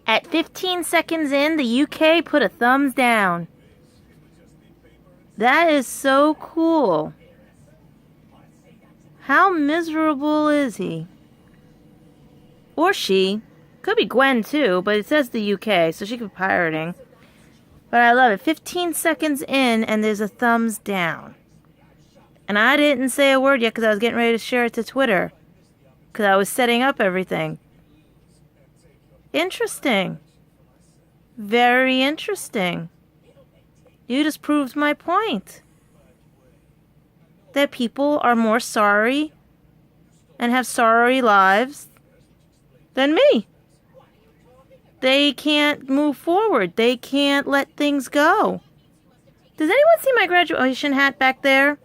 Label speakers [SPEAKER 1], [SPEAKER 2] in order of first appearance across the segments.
[SPEAKER 1] At 15 seconds in, the UK put a thumbs down. That is so cool. How miserable is he? Or she. Could be Gwen too, but it says the UK, so she could be pirating. But I love it. 15 seconds in, and there's a thumbs down. And I didn't say a word yet because I was getting ready to share it to Twitter. Because I was setting up everything. Interesting. Very interesting. You just proved my point. That people are more sorry and have sorry lives than me. They can't move forward. They can't let things go. Does anyone see my graduation hat back there?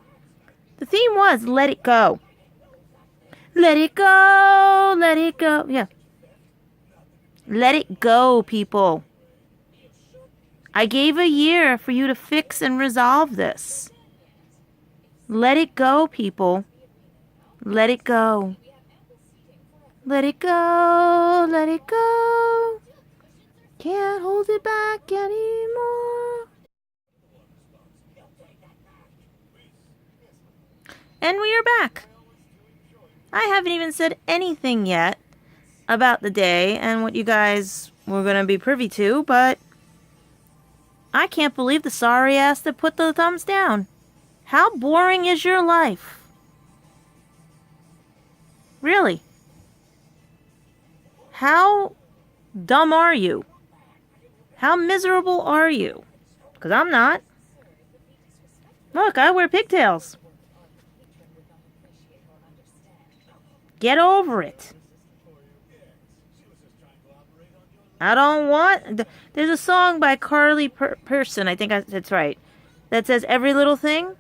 [SPEAKER 1] The theme was let it go. Let it go. Let it go. Yeah. Let it go, people. I gave a year for you to fix and resolve this. Let it go, people. Let it go. Let it go. Let it go. Can't hold it back anymore. And we are back. I haven't even said anything yet about the day and what you guys were going to be privy to, but I can't believe the sorry ass that put the thumbs down. How boring is your life? Really? How dumb are you? How miserable are you? Because I'm not. Look, I wear pigtails. Get over it. I don't want... There's a song by Carly Person, I think that's right, that says every little thing.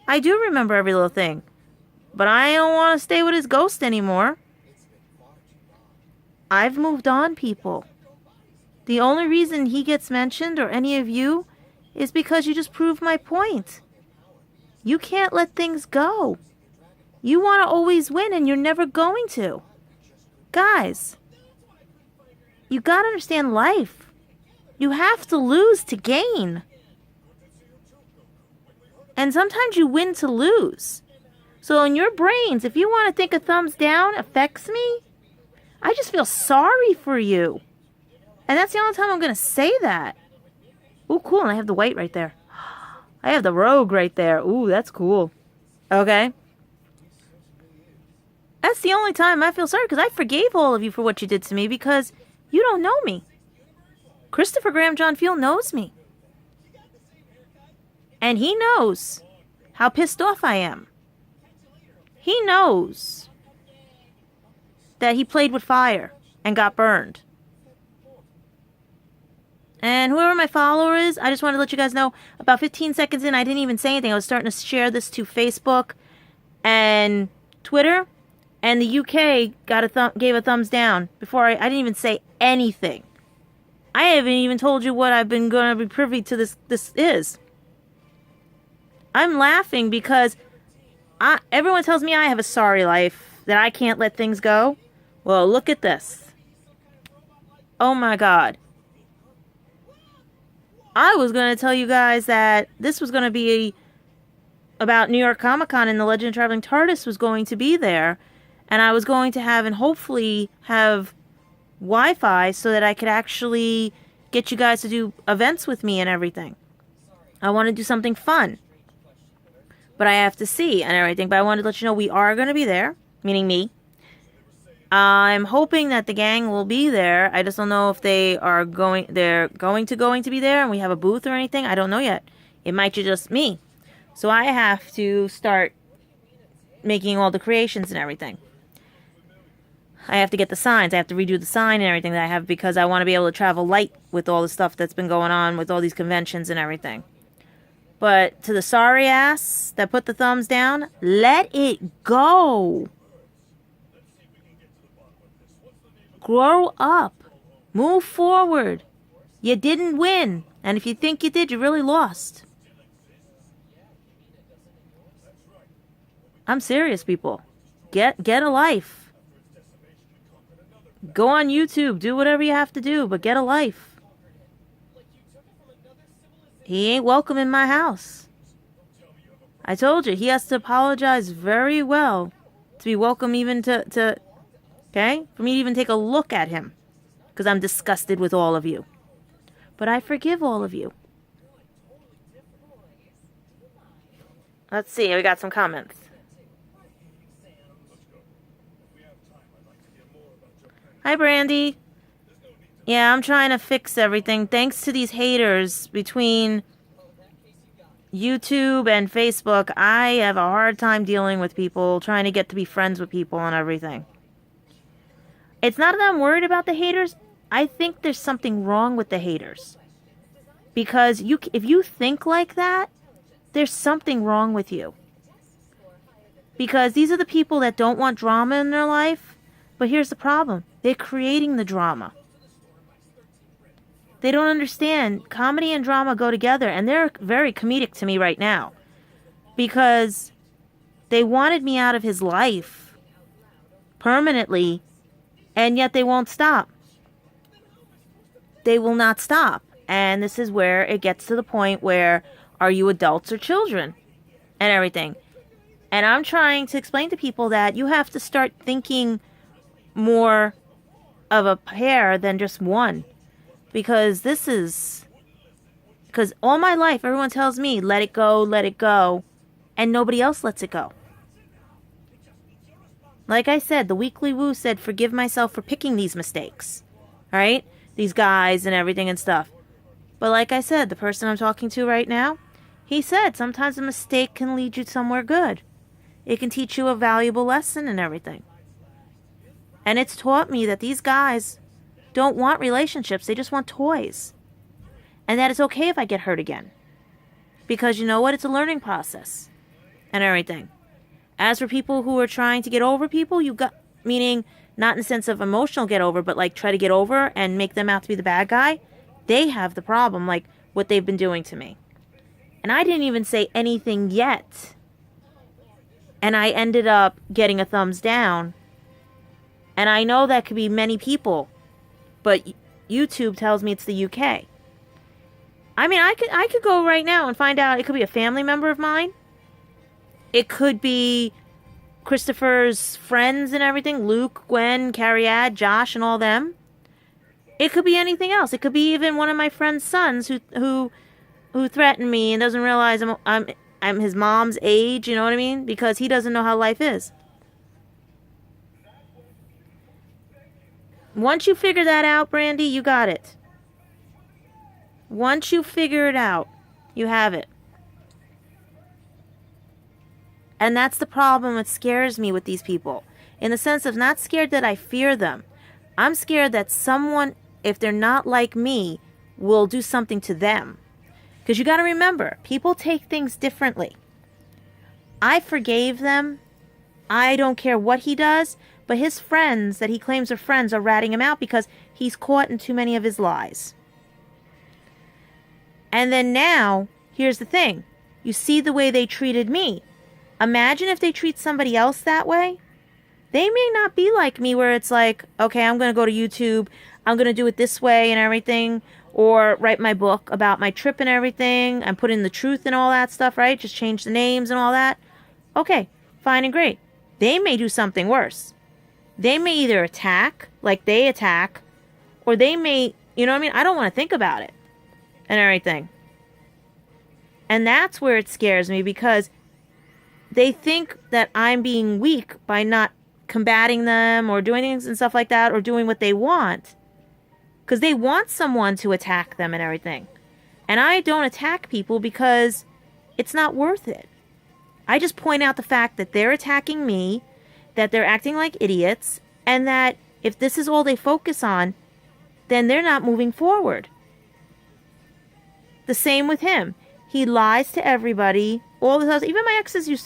[SPEAKER 1] I do remember every little thing. But I don't want to stay with his ghost anymore. I've moved on, people. The only reason he gets mentioned, or any of you, is because you just proved my point. You can't let things go. You want to always win, and you're never going to. Guys, you gotta understand life. You have to lose to gain. And sometimes you win to lose. So in your brains, if you want to think a thumbs down affects me, I just feel sorry for you. And that's the only time I'm going to say that. Ooh, cool. And I have the white right there. I have the rogue right there. Ooh, that's cool. Okay. That's the only time I feel sorry, because I forgave all of you for what you did to me because you don't know me. Christopher Graham John Field knows me. And he knows how pissed off I am. He knows that he played with fire and got burned. And whoever my follower is, I just wanted to let you guys know, about 15 seconds in, I didn't even say anything. I was starting to share this to Facebook and Twitter. And the UK gave a thumbs down before I didn't even say anything. I haven't even told you what I've been going to be privy to this is. I'm laughing because everyone tells me I have a sorry life, that I can't let things go. Well, look at this. Oh my God. I was going to tell you guys that this was going to be about New York Comic Con, and the Legend of Traveling TARDIS was going to be there. And I was going to have, and hopefully have, Wi-Fi so that I could actually get you guys to do events with me and everything. I want to do something fun. But I have to see and everything. But I wanted to let you know we are going to be there, meaning me. I'm hoping that the gang will be there. I just don't know if they're going to be there and we have a booth or anything. I don't know yet. It might be just me. So I have to start making all the creations and everything. I have to get the signs. I have to redo the sign and everything that I have because I want to be able to travel light with all the stuff that's been going on with all these conventions and everything. But to the sorry ass that put the thumbs down, let it go. Grow up. Move forward. You didn't win. And if you think you did, you really lost. I'm serious, people. Get a life. Go on YouTube, do whatever you have to do, but get a life. He ain't welcome in my house. I told you, he has to apologize very well to be welcome even to okay? For me to even take a look at him. Because I'm disgusted with all of you. But I forgive all of you. Let's see, we got some comments. Hi, Brandy. Yeah, I'm trying to fix everything. Thanks to these haters between YouTube and Facebook, I have a hard time dealing with people, trying to get to be friends with people and everything. It's not that I'm worried about the haters. I think there's something wrong with the haters. Because if you think like that, there's something wrong with you. Because these are the people that don't want drama in their life. But here's the problem. They're creating the drama. They don't understand. Comedy and drama go together. And they're very comedic to me right now. Because they wanted me out of his life permanently. And yet they won't stop. They will not stop. And this is where it gets to the point where, are you adults or children? And everything. And I'm trying to explain to people that you have to start thinking more of a pair than just one. Because because all my life everyone tells me, let it go. And nobody else lets it go. Like I said, the Weekly Woo said, forgive myself for picking these mistakes. Alright? These guys and everything and stuff. But like I said, the person I'm talking to right now, he said sometimes a mistake can lead you somewhere good. It can teach you a valuable lesson and everything. And it's taught me that these guys don't want relationships. They just want toys. And that it's okay if I get hurt again. Because you know what? It's a learning process. And everything. As for people who are trying to get over people, meaning not in the sense of emotional get over, but like try to get over and make them out to be the bad guy, they have the problem, like what they've been doing to me. And I didn't even say anything yet. And I ended up getting a thumbs down. And I know that could be many people, but YouTube tells me it's the UK. I mean, I could go right now and find out. It could be a family member of mine. It could be Christopher's friends and everything. Luke, Gwen, Carrie-Ad, Josh, and all them. It could be anything else. It could be even one of my friend's sons who threatened me and doesn't realize I'm his mom's age. You know what I mean? Because he doesn't know how life is. Once you figure that out, Brandy, you got it. Once you figure it out, you have it. And that's the problem that scares me with these people. In the sense of not scared that I fear them. I'm scared that someone, if they're not like me, will do something to them. Because you got to remember, people take things differently. I forgave them. I don't care what he does. But his friends that he claims are friends are ratting him out because he's caught in too many of his lies. And then now, here's the thing. You see the way they treated me. Imagine if they treat somebody else that way. They may not be like me where it's like, okay, I'm going to go to YouTube. I'm going to do it this way and everything. Or write my book about my trip and everything. And put in the truth and all that stuff, right? Just change the names and all that. Okay, fine and great. They may do something worse. They may either attack, like they attack. Or they may, you know what I mean? I don't want to think about it. And everything. And that's where it scares me because they think that I'm being weak by not combating them or doing things and stuff like that or doing what they want. Because they want someone to attack them and everything. And I don't attack people because it's not worth it. I just point out the fact that they're attacking me, that they're acting like idiots, and that if this is all they focus on, then they're not moving forward. The same with him. He lies to everybody. All the others, even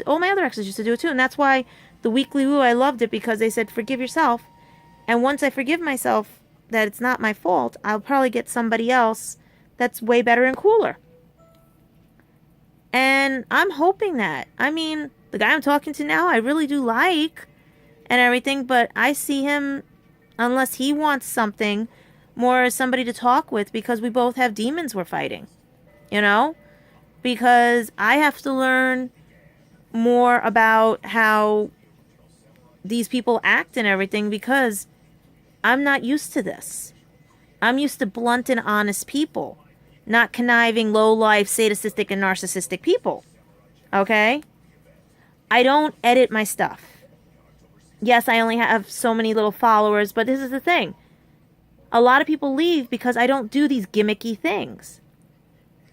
[SPEAKER 1] all my other exes used to do it too. And that's why the Weekly Woo, I loved it because they said, forgive yourself. And once I forgive myself that it's not my fault, I'll probably get somebody else that's way better and cooler. And I'm hoping that. I mean, the guy I'm talking to now, I really do like and everything, but I see him unless he wants something more as somebody to talk with, because we both have demons we're fighting, you know? Because I have to learn more about how these people act and everything, because I'm not used to this. I'm used to blunt and honest people, not conniving, low-life, sadistic, and narcissistic people. Okay? I don't edit my stuff. Yes, I only have so many little followers, but this is the thing. A lot of people leave because I don't do these gimmicky things.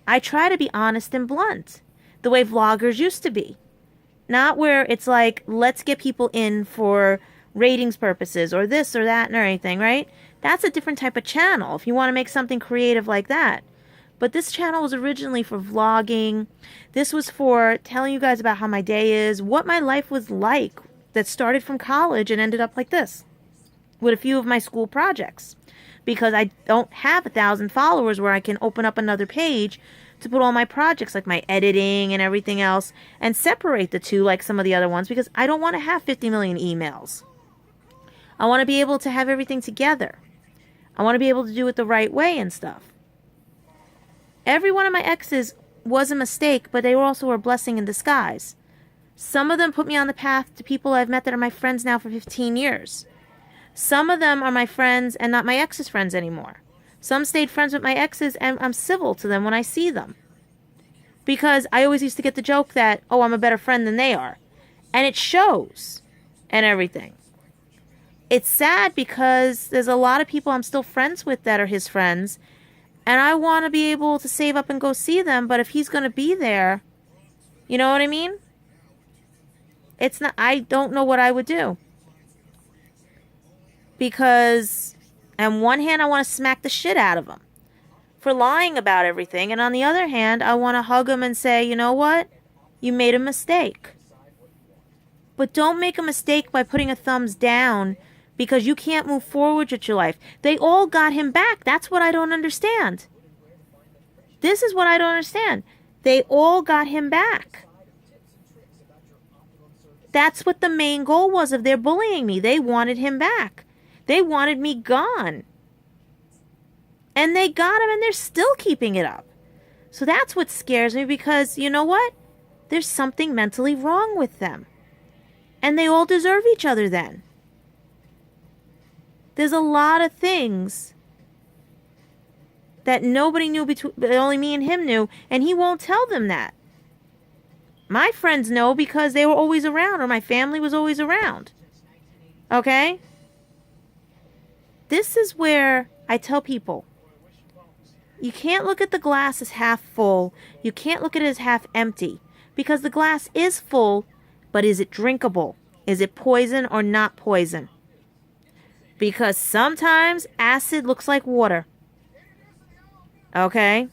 [SPEAKER 1] I try to be honest and blunt, the way vloggers used to be. Not where it's like, let's get people in for ratings purposes or this or that and everything, right? That's a different type of channel if you want to make something creative like that. But this channel was originally for vlogging. This was for telling you guys about how my day is, what my life was like that started from college and ended up like this with a few of my school projects. Because I don't have 1,000 followers where I can open up another page to put all my projects, like my editing and everything else, and separate the two like some of the other ones, because I don't want to have 50 million emails. I want to be able to have everything together. I want to be able to do it the right way and stuff. Every one of my exes was a mistake, but they also were a blessing in disguise. Some of them put me on the path to people I've met that are my friends now for 15 years. Some of them are my friends and not my ex's friends anymore. Some stayed friends with my exes and I'm civil to them when I see them. Because I always used to get the joke that, oh, I'm a better friend than they are. And it shows and everything. It's sad because there's a lot of people I'm still friends with that are his friends. And I want to be able to save up and go see them. But if he's going to be there, you know what I mean? It's not, I don't know what I would do. Because on one hand, I want to smack the shit out of him for lying about everything. And on the other hand, I want to hug him and say, you know what? You made a mistake. But don't make a mistake by putting a thumbs down because you can't move forward with your life. They all got him back. That's what I don't understand. This is what I don't understand. They all got him back. That's what the main goal was of their bullying me. They wanted him back. They wanted me gone. And they got him, and they're still keeping it up. So that's what scares me, because you know what? There's something mentally wrong with them. And they all deserve each other then. There's a lot of things that nobody knew, but only me and him knew, and he won't tell them that. My friends know because they were always around, or my family was always around. Okay? This is where I tell people, you can't look at the glass as half full. You can't look at it as half empty. Because the glass is full, but is it drinkable? Is it poison or not poison? Because sometimes acid looks like water. Okay?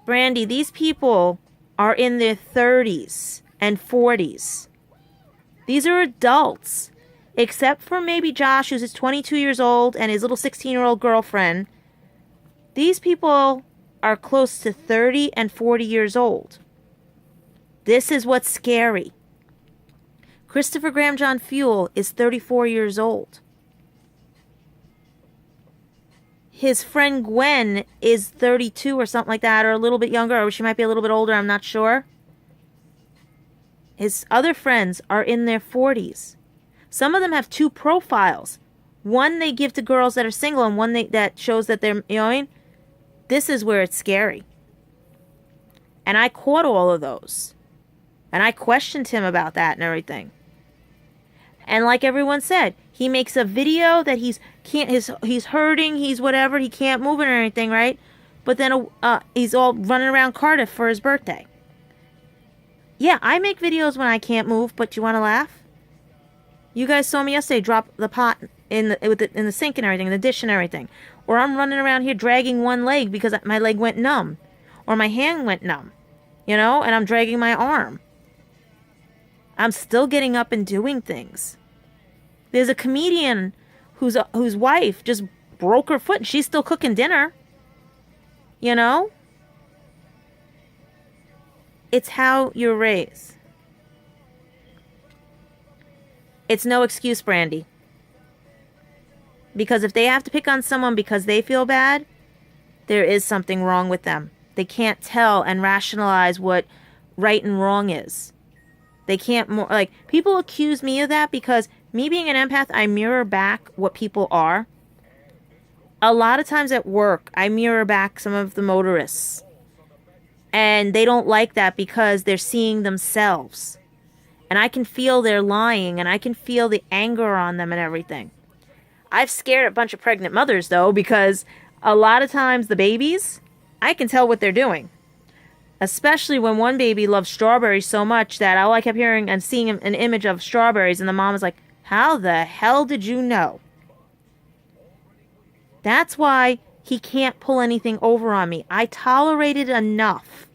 [SPEAKER 1] Brandy, these people are in their 30s and 40s. These are adults. Except for maybe Josh, who's 22 years old, and his little 16-year-old girlfriend. These people are close to 30 and 40 years old. This is what's scary. Christopher Graham John Fuel is 34 years old. His friend Gwen is 32 or something like that, or a little bit younger, or she might be a little bit older, I'm not sure. His other friends are in their 40s. Some of them have two profiles. One they give to girls that are single, and one that shows that they're, you know what I mean? This is where it's scary. And I caught all of those. And I questioned him about that and everything. And like everyone said, he makes a video that he's hurting, he's whatever, he can't move it or anything, right? But then he's all running around Cardiff for his birthday. Yeah, I make videos when I can't move, but you want to laugh? You guys saw me yesterday drop the pot in the sink and everything, in the dish and everything. Or I'm running around here dragging one leg because my leg went numb. Or my hand went numb. You know? And I'm dragging my arm. I'm still getting up and doing things. There's a comedian whose wife just broke her foot and she's still cooking dinner. You know? It's how you're raised. it's no excuse, Brandy. Because if they have to pick on someone because they feel bad, there is something wrong with them. They can't tell and rationalize what right and wrong is. They can't, like, people accuse me of that because me being an empath, I mirror back what people are. A lot of times at work, I mirror back some of the motorists. And they don't like that because they're seeing themselves. And I can feel they're lying, and I can feel the anger on them and everything. I've scared a bunch of pregnant mothers, though, because a lot of times the babies, I can tell what they're doing. Especially when one baby loves strawberries so much that all I kept hearing and seeing an image of strawberries, and the mom was like, how the hell did you know? That's why he can't pull anything over on me. I tolerated enough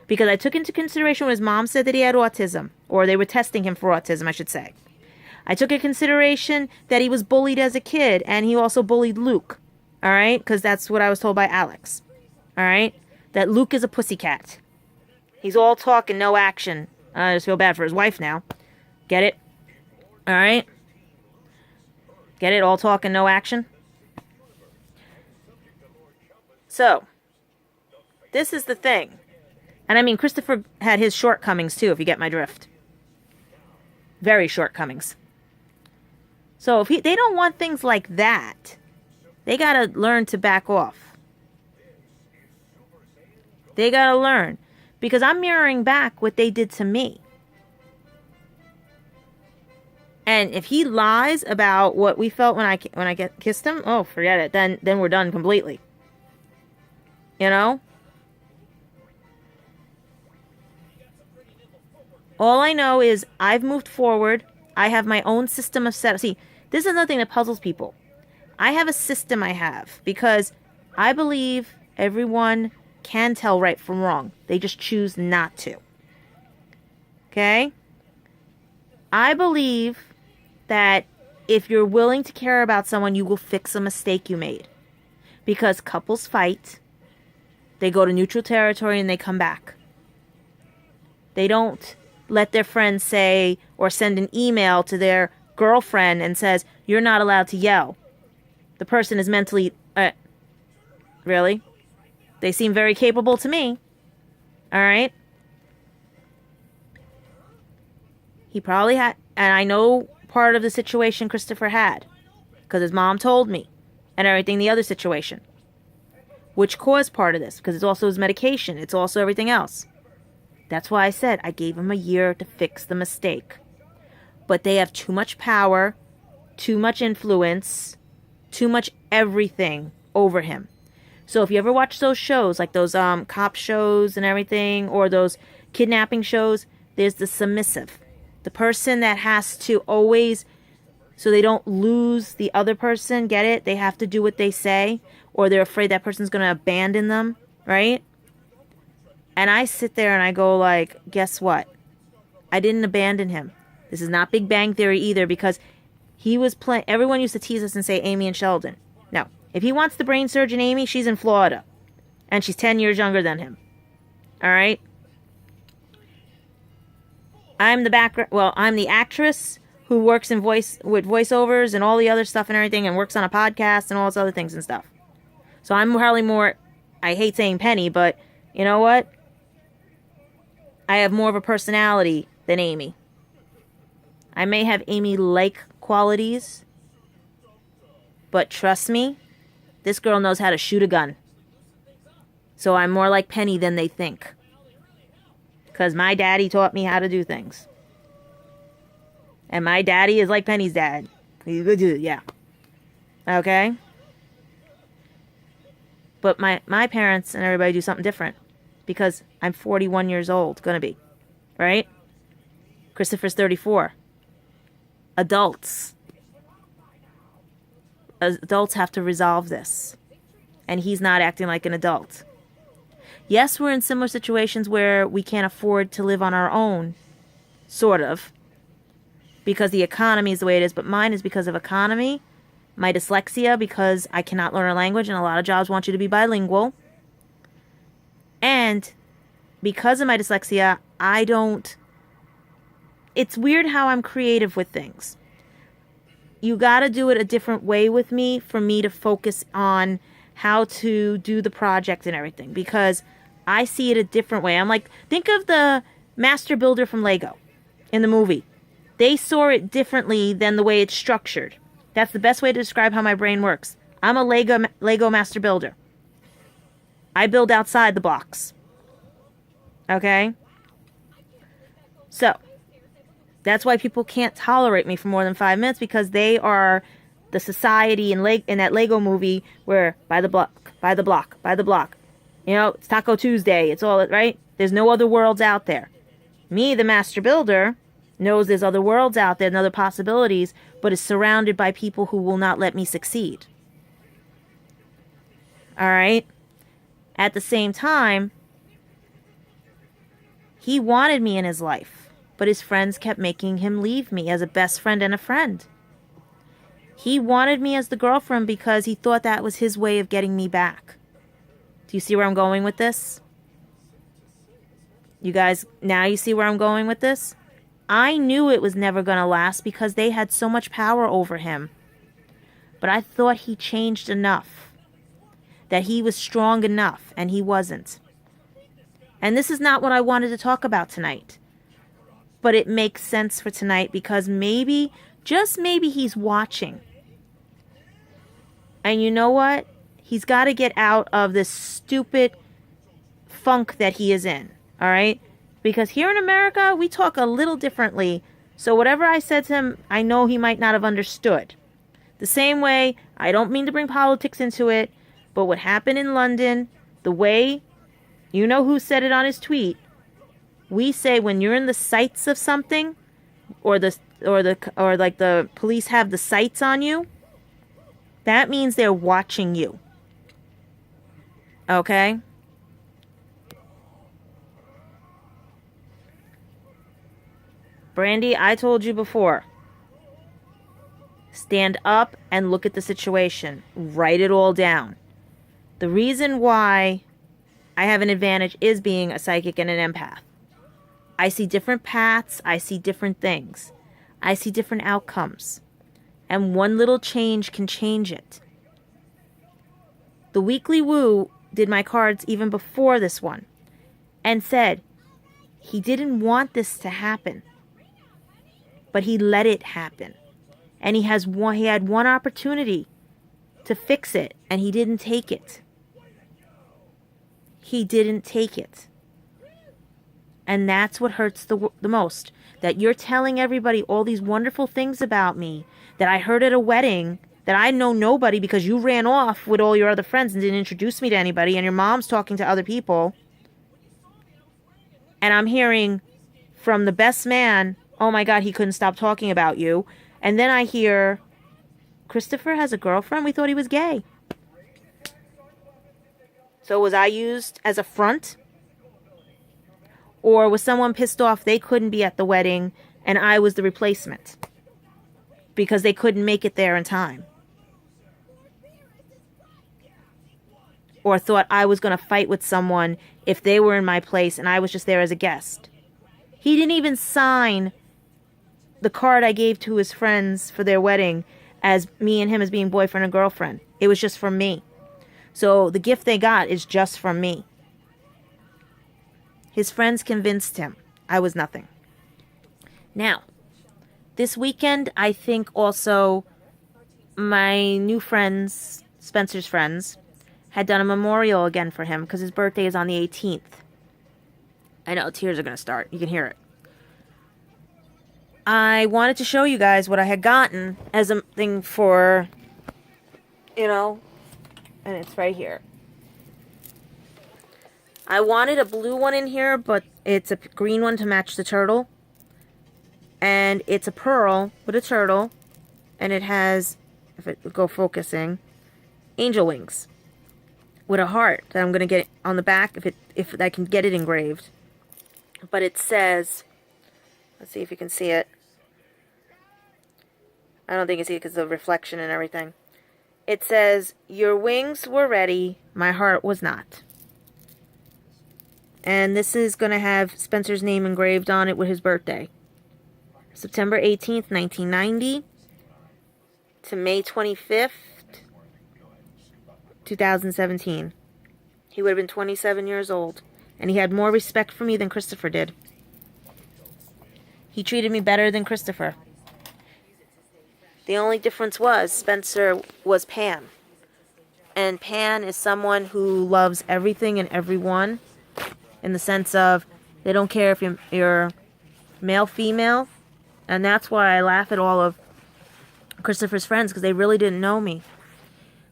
[SPEAKER 1] because I took into consideration when his mom said that he had autism, or they were testing him for autism, I should say. I took into consideration that he was bullied as a kid, and he also bullied Luke, all right? Because that's what I was told by Alex, all right? That Luke is a pussycat. He's all talk and no action. I just feel bad for his wife now. Get it? All right? Get it? All talk and no action? So, this is the thing. And I mean, Christopher had his shortcomings too, if you get my drift. Very shortcomings. So, if they don't want things like that, they got to learn to back off. They got to learn. Because I'm mirroring back what they did to me. And if he lies about what we felt when I kissed him, oh, forget it. Then we're done completely. You know? All I know is I've moved forward. I have my own system of setup. See, this is another thing that puzzles people. I have a system I have because I believe everyone can tell right from wrong. They just choose not to. Okay? I believe that if you're willing to care about someone, you will fix a mistake you made. Because couples fight. They go to neutral territory and they come back. They don't let their friends say or send an email to their girlfriend and says, you're not allowed to yell. The person is mentally... really? They seem very capable to me. All right? He probably had... And I know part of the situation Christopher had. Because his mom told me. And everything, the other situation. Which caused part of this. Because it's also his medication. It's also everything else. That's why I said I gave him a year to fix the mistake. But they have too much power. Too much influence. Too much everything over him. So if you ever watch those shows, like those cop shows and everything, or those kidnapping shows, there's the submissive. The person that has to always, so they don't lose the other person, get it? They have to do what they say, or they're afraid that person's going to abandon them, right? And I sit there and I go like, guess what? I didn't abandon him. This is not Big Bang Theory either, because he was playing, everyone used to tease us and say Amy and Sheldon. No. If he wants the brain surgeon Amy, she's in Florida. And she's 10 years younger than him. Alright? I'm the actress who works with voiceovers and all the other stuff and everything, and works on a podcast and all those other things and stuff. So I'm probably more, I hate saying penny, but you know what? I have more of a personality than Amy. I may have Amy-like qualities, but trust me, this girl knows how to shoot a gun. So I'm more like Penny than they think. Because my daddy taught me how to do things. And my daddy is like Penny's dad. Yeah. Okay? But my parents and everybody do something different. Because I'm 41 years old. Gonna be. Right? Christopher's 34. Adults have to resolve this. And he's not acting like an adult. Yes, we're in similar situations where we can't afford to live on our own. Sort of. Because the economy is the way it is. But mine is because of economy. My dyslexia, because I cannot learn a language. And a lot of jobs want you to be bilingual. And because of my dyslexia, it's weird how I'm creative with things. you got to do it a different way with me for me to focus on how to do the project and everything, because I see it a different way. I'm like, think of the master builder from Lego in the movie. They saw it differently than the way it's structured. That's the best way to describe how my brain works. I'm a Lego master builder. I build outside the blocks. Okay? So, that's why people can't tolerate me for more than 5 minutes, because they are the society in that Lego movie where by the block, by the block, by the block. You know, it's Taco Tuesday. It's all, right? There's no other worlds out there. Me, the master builder, knows there's other worlds out there and other possibilities, but is surrounded by people who will not let me succeed. All right? At the same time, he wanted me in his life, but his friends kept making him leave me as a best friend and a friend. He wanted me as the girlfriend because he thought that was his way of getting me back. Do you see where I'm going with this? You guys, now you see where I'm going with this? I knew it was never going to last because they had so much power over him. But I thought he changed enough, that he was strong enough, and he wasn't. And this is not what I wanted to talk about tonight. But it makes sense for tonight because maybe, just maybe, he's watching. And you know what? He's got to get out of this stupid funk that he is in. All right? Because here in America, we talk a little differently. So whatever I said to him, I know he might not have understood. The same way, I don't mean to bring politics into it, but what happened in London, the way, you know who said it on his tweet, we say when you're in the sights of something, or like the police have the sights on you, that means they're watching you. Okay? Brandy, I told you before. Stand up and look at the situation. Write it all down. The reason why I have an advantage is being a psychic and an empath. I see different paths. I see different things. I see different outcomes. And one little change can change it. The Weekly Woo did my cards even before this one and said he didn't want this to happen, but he let it happen. And he had one opportunity to fix it, and he didn't take it. He didn't take it. And that's what hurts the most. That you're telling everybody all these wonderful things about me that I heard at a wedding, that I know nobody because you ran off with all your other friends and didn't introduce me to anybody, and your mom's talking to other people. And I'm hearing from the best man, oh my God, he couldn't stop talking about you. And then I hear, Christopher has a girlfriend? We thought he was gay. So was I used as a front? Or was someone pissed off they couldn't be at the wedding and I was the replacement because they couldn't make it there in time? Or thought I was going to fight with someone if they were in my place and I was just there as a guest? He didn't even sign the card I gave to his friends for their wedding as me and him as being boyfriend and girlfriend. It was just from me. So the gift they got is just from me. His friends convinced him I was nothing. Now, this weekend, I think also my new friends, Spencer's friends, had done a memorial again for him because his birthday is on the 18th. I know, tears are going to start. You can hear it. I wanted to show you guys what I had gotten as a thing for, and it's right here. I wanted a blue one in here, but it's a green one to match the turtle. And it's a pearl with a turtle. And it has, if it would go focusing, angel wings with a heart that I'm going to get on the back if I can get it engraved. But it says, let's see if you can see it. I don't think you can see it because of the reflection and everything. It says, your wings were ready, my heart was not. And this is going to have Spencer's name engraved on it with his birthday. September 18th, 1990. to May 25th, 2017. He would have been 27 years old. And he had more respect for me than Christopher did. He treated me better than Christopher. The only difference was Spencer was Pan. And Pan is someone who loves everything and everyone. In the sense of, they don't care if you're male, female. And that's why I laugh at all of Christopher's friends, because they really didn't know me.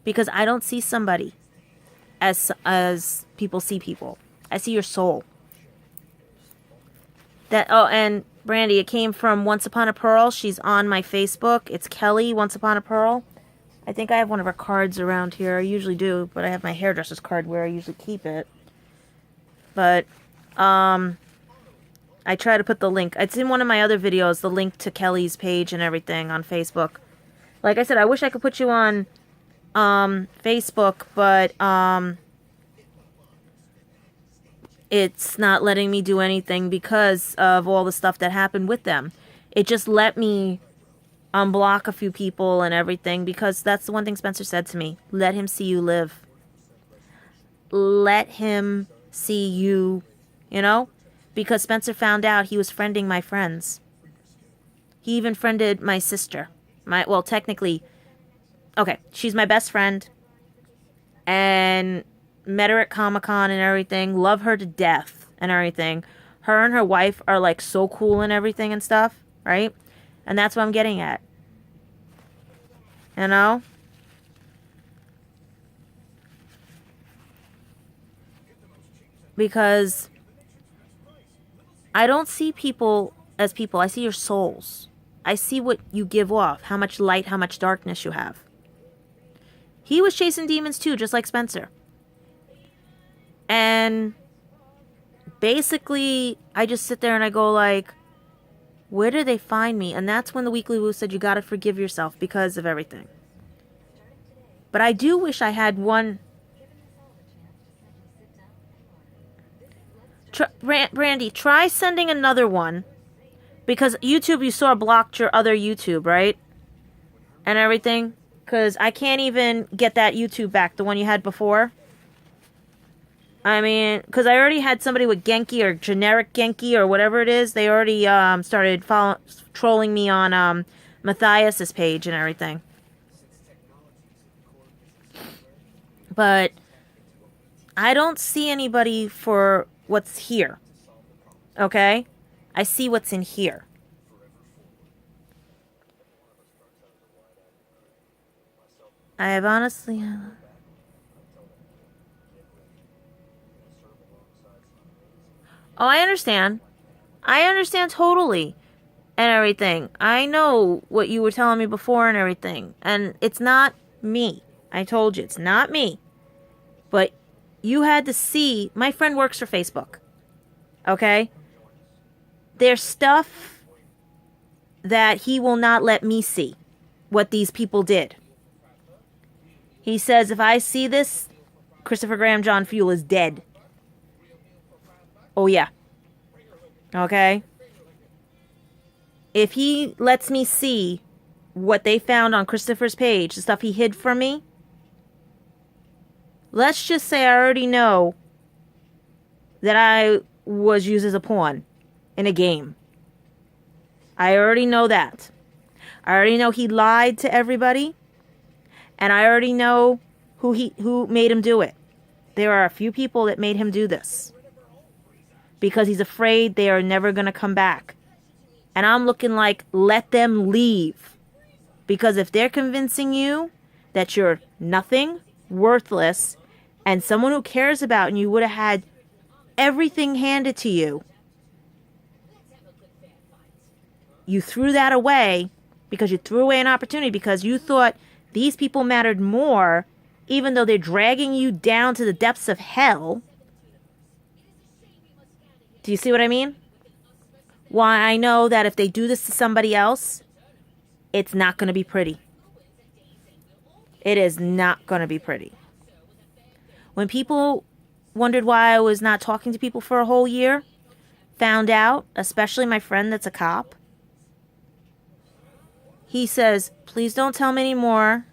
[SPEAKER 1] Because I don't see somebody as people see people. I see your soul. And Brandy, it came from Once Upon a Pearl. She's on my Facebook. It's Kelly, Once Upon a Pearl. I think I have one of her cards around here. I usually do, but I have my hairdresser's card where I usually keep it. But, I try to put the link. It's in one of my other videos, the link to Kelly's page and everything on Facebook. Like I said, I wish I could put you on, Facebook, but, it's not letting me do anything because of all the stuff that happened with them. It just let me unblock a few people and everything, because that's the one thing Spencer said to me. Let him see you live. Let him see you, because Spencer found out he was friending my friends. He even friended my sister. Technically, okay, she's my best friend. And met her at Comic-Con and everything. Love her to death and everything. Her and her wife are like so cool and everything and stuff, right? And that's what I'm getting at. Because I don't see people as people. I see your souls. I see what you give off. How much light, how much darkness you have. He was chasing demons too, just like Spencer. And basically, I just sit there and I go like, where do they find me? And that's when the Weekly Woo said, you got to forgive yourself because of everything. But I do wish I had one. Brandy, try sending another one. Because YouTube, you saw, blocked your other YouTube, right? And everything. Because I can't even get that YouTube back, the one you had before. I mean, because I already had somebody with Genki or generic Genki or whatever it is. They already started trolling me on Matthias's page and everything. But I don't see anybody for what's here. Okay? I see what's in here. I have honestly... Oh, I understand. I understand totally. And everything. I know what you were telling me before and everything. And it's not me. I told you, it's not me. But you had to see... My friend works for Facebook. Okay? There's stuff that he will not let me see. What these people did. He says, if I see this, Christopher Graham John Fuel is dead. Oh, yeah. Okay? If he lets me see what they found on Christopher's page, the stuff he hid from me, let's just say I already know that I was used as a pawn in a game. I already know that. I already know he lied to everybody. And I already know who made him do it. There are a few people that made him do this. Because he's afraid they are never going to come back. And I'm looking like, let them leave. Because if they're convincing you that you're nothing, worthless, and someone who cares about you would have had everything handed to you, you threw that away because you threw away an opportunity because you thought these people mattered more, even though they're dragging you down to the depths of hell. Do you see what I mean? Why I know that if they do this to somebody else, it's not going to be pretty. It is not going to be pretty. When people wondered why I was not talking to people for a whole year, found out, especially my friend that's a cop, he says, please don't tell me anymore.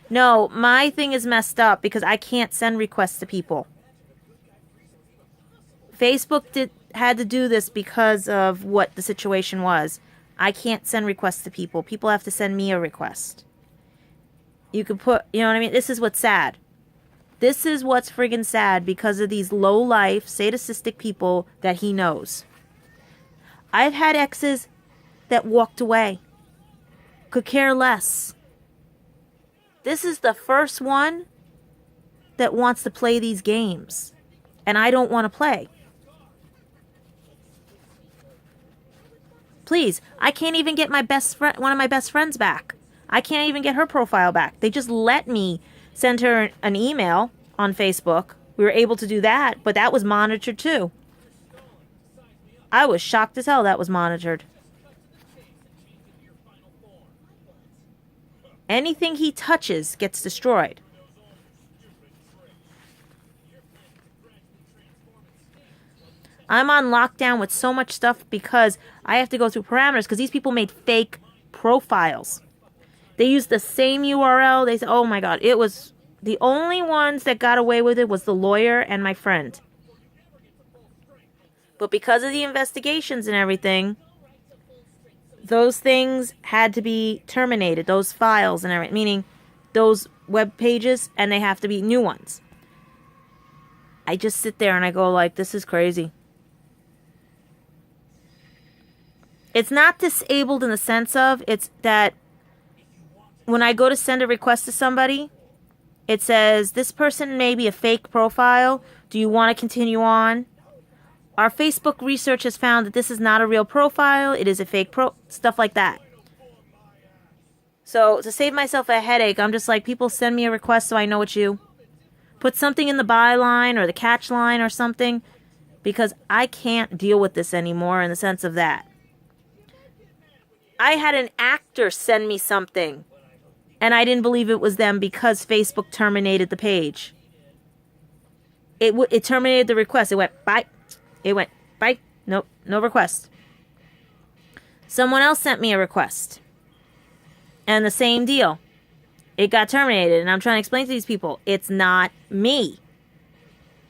[SPEAKER 1] No, my thing is messed up because I can't send requests to people. Facebook had to do this because of what the situation was. I can't send requests to people. People have to send me a request. You could put, you know what I mean? This is what's sad. This is what's friggin' sad because of these low-life, sadistic people that he knows. I've had exes that walked away. Could care less. This is the first one that wants to play these games. And I don't want to play. Please, I can't even get my best friend, one of my best friends back. I can't even get her profile back. They just let me send her an email on Facebook. We were able to do that, but that was monitored too. I was shocked as hell that was monitored. Anything he touches gets destroyed. I'm on lockdown with so much stuff because I have to go through parameters because these people made fake profiles. They used the same URL. They said, oh my God, it was the only ones that got away with it was the lawyer and my friend. But because of the investigations and everything, those things had to be terminated, those files and everything, meaning those web pages, and they have to be new ones. I just sit there and I go like, this is crazy. It's not disabled in the sense of, it's that when I go to send a request to somebody, it says, this person may be a fake profile. Do you want to continue on? Our Facebook research has found that this is not a real profile. It is a fake stuff like that. So to save myself a headache, I'm just like, people send me a request so I know it's you. Put something in the byline or the catch line or something, because I can't deal with this anymore in the sense of that. I had an actor send me something, and I didn't believe it was them because Facebook terminated the page. It terminated the request. It went bye. It went bye. Nope, no request. Someone else sent me a request, and the same deal. It got terminated, and I'm trying to explain to these people, it's not me.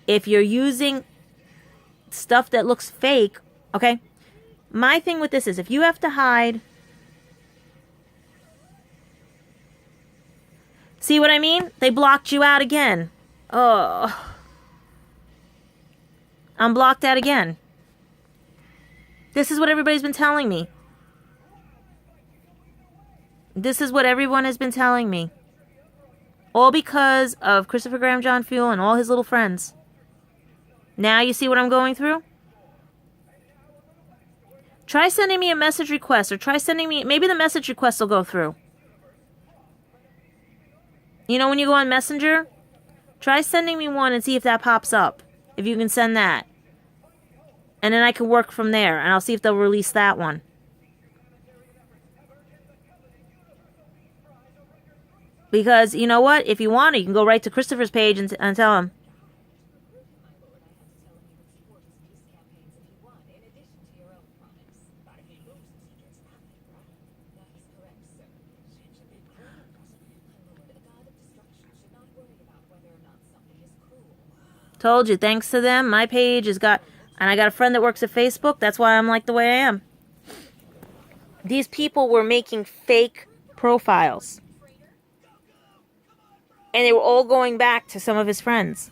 [SPEAKER 1] If you're using stuff that looks fake, okay? My thing with this is, if you have to hide... See what I mean? They blocked you out again. Oh. I'm blocked out again. This is what everybody's been telling me. This is what everyone has been telling me. All because of Christopher Graham John Fuel and all his little friends. Now you see what I'm going through? Try sending me a message request, or try sending me... Maybe the message request will go through. You know when you go on Messenger? Try sending me one and see if that pops up. If you can send that. And then I can work from there. And I'll see if they'll release that one. Because, you know what? If you want to, you can go right to Christopher's page and tell him. Told you, thanks to them, my page has got... And I got a friend that works at Facebook. That's why I'm like the way I am. These people were making fake profiles. And they were all going back to some of his friends.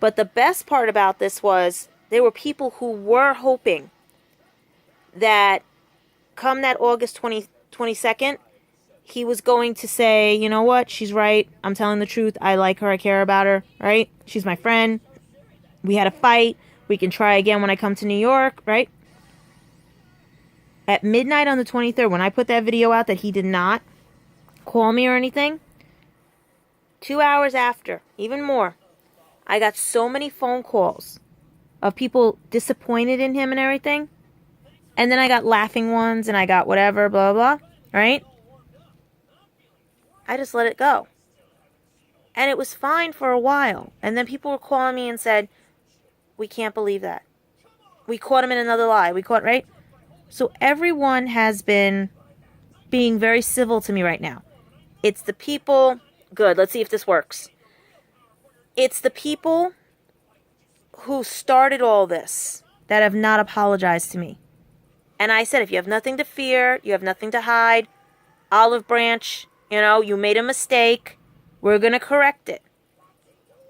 [SPEAKER 1] But the best part about this was, there were people who were hoping that come that August 22nd, he was going to say, you know what, she's right. I'm telling the truth. I like her. I care about her. Right? She's my friend. We had a fight. We can try again when I come to New York. Right? At midnight on the 23rd, when I put that video out that he did not call me or anything, 2 hours after, even more, I got so many phone calls of people disappointed in him and everything. And then I got laughing ones, and I got whatever, blah, blah, blah, right? I just let it go. And it was fine for a while. And then people were calling me and said, we can't believe that. We caught him in another lie. We caught, right? So everyone has been being very civil to me right now. It's the people. Good. Let's see if this works. It's the people who started all this that have not apologized to me. And I said, if you have nothing to fear, you have nothing to hide, olive branch, you made a mistake. We're going to correct it.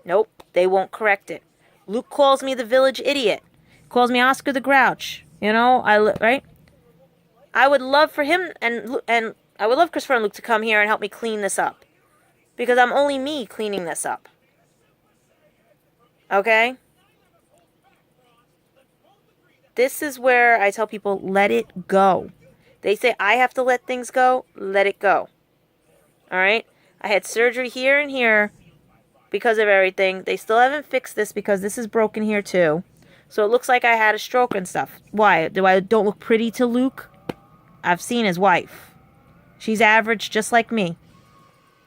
[SPEAKER 1] Nope, they won't correct it. Luke calls me the village idiot. Calls me Oscar the Grouch. Right? I would love for him and I would love Christopher and Luke to come here and help me clean this up. Because I'm only me cleaning this up. Okay? This is where I tell people, let it go. They say, I have to let things go. Let it go. Alright? I had surgery here and here because of everything. They still haven't fixed this because this is broken here too. So it looks like I had a stroke and stuff. Why? Do I don't look pretty to Luke? I've seen his wife. She's average just like me.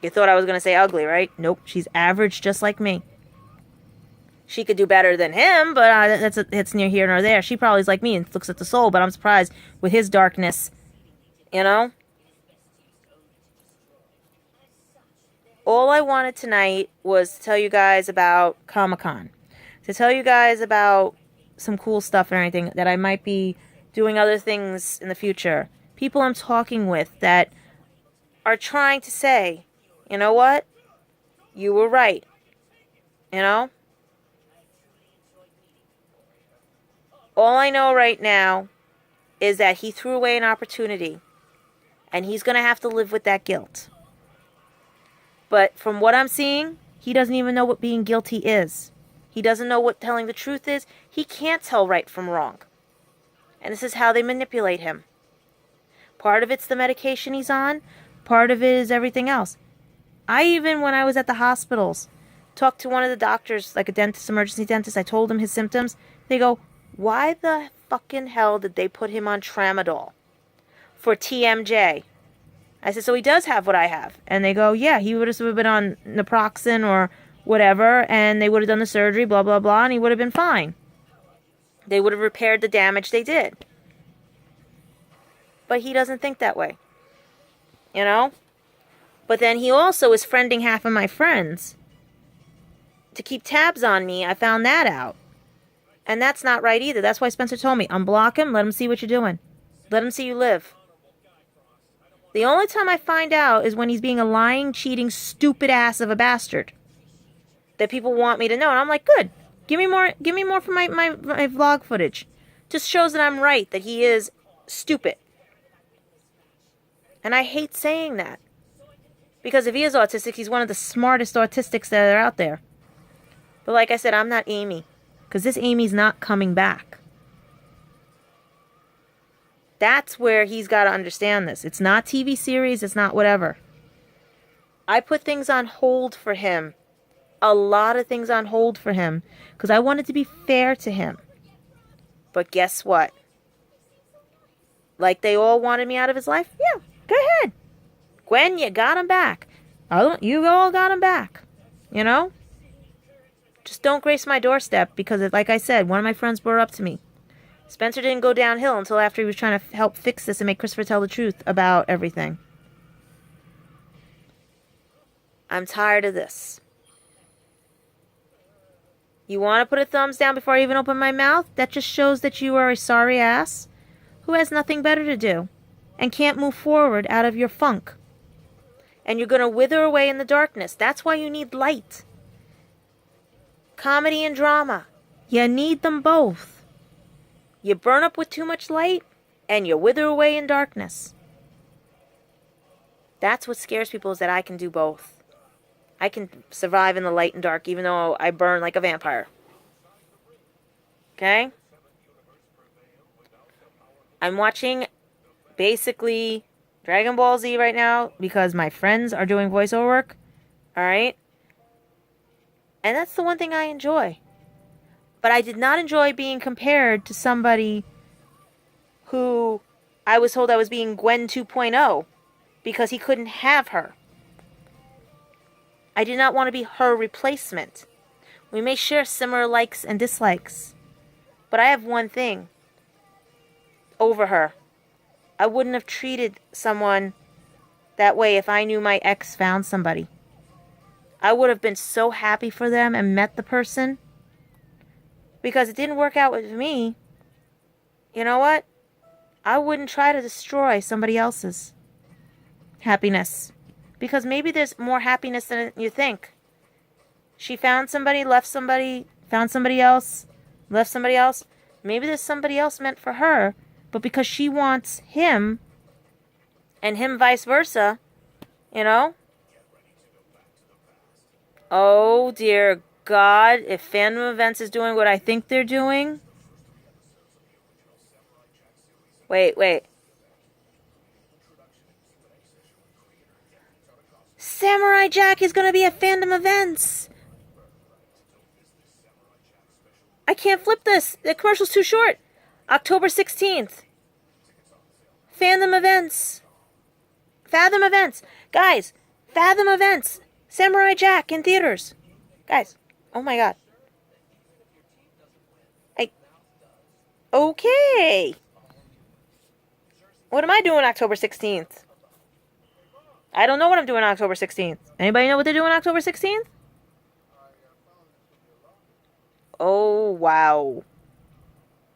[SPEAKER 1] You thought I was going to say ugly, right? Nope. She's average just like me. She could do better than him, but it's near here nor there. She probably is like me and looks at the soul, but I'm surprised with his darkness. All I wanted tonight was to tell you guys about Comic-Con. To tell you guys about some cool stuff and everything, that I might be doing other things in the future. People I'm talking with that are trying to say, you know what? You were right. All I know right now is that he threw away an opportunity. And he's going to have to live with that guilt. But from what I'm seeing, he doesn't even know what being guilty is. He doesn't know what telling the truth is. He can't tell right from wrong. And this is how they manipulate him. Part of it's the medication he's on. Part of it is everything else. When I was at the hospitals, talked to one of the doctors, like a dentist, emergency dentist. I told him his symptoms. They go, why the fucking hell did they put him on tramadol for TMJ? I said, so he does have what I have. And they go, yeah, he would have been on naproxen or whatever, and they would have done the surgery, blah, blah, blah, and he would have been fine. They would have repaired the damage they did. But he doesn't think that way. But then he also is friending half of my friends to keep tabs on me. I found that out. And that's not right either. That's why Spencer told me, unblock him, let him see what you're doing. Let him see you live. The only time I find out is when he's being a lying, cheating, stupid ass of a bastard. That people want me to know. And I'm like, good. Give me more for my vlog footage. Just shows that I'm right, that he is stupid. And I hate saying that. Because if he is autistic, he's one of the smartest autistics that are out there. But like I said, I'm not Amy. Because this Amy's not coming back. That's where he's got to understand this. It's not TV series. It's not whatever. I put things on hold for him. A lot of things on hold for him. Because I wanted to be fair to him. But guess what? Like they all wanted me out of his life? Yeah, go ahead. Gwen, you got him back. You all got him back. Just don't grace my doorstep because, like I said, one of my friends brought it up to me. Spencer didn't go downhill until after he was trying to help fix this and make Christopher tell the truth about everything. I'm tired of this. You want to put a thumbs down before I even open my mouth? That just shows that you are a sorry ass who has nothing better to do and can't move forward out of your funk. And you're going to wither away in the darkness. That's why you need light. Comedy and drama. You need them both. You burn up with too much light, and you wither away in darkness. That's what scares people, is that I can do both. I can survive in the light and dark, even though I burn like a vampire. Okay? I'm watching, basically, Dragon Ball Z right now, because my friends are doing voiceover work. Alright? And that's the one thing I enjoy. But I did not enjoy being compared to somebody who I was told I was being Gwen 2.0 because he couldn't have her. I did not want to be her replacement. We may share similar likes and dislikes. But I have one thing over her. I wouldn't have treated someone that way if I knew my ex found somebody. I would have been so happy for them and met the person. Because it didn't work out with me. You know what? I wouldn't try to destroy somebody else's happiness. Because maybe there's more happiness than you think. She found somebody, left somebody, found somebody else, left somebody else. Maybe there's somebody else meant for her, but because she wants him, and him vice versa, you know? Oh, dear God, if Fandom Events is doing what I think they're doing... Wait. Samurai Jack is going to be at Fandom Events! I can't flip this. The commercial's too short. October 16th. Fathom Events. Guys, Fathom Events. Samurai Jack in theaters. Guys, oh my God. Okay. What am I doing October 16th? I don't know what I'm doing October 16th. Anybody know what they're doing October 16th? Oh, wow.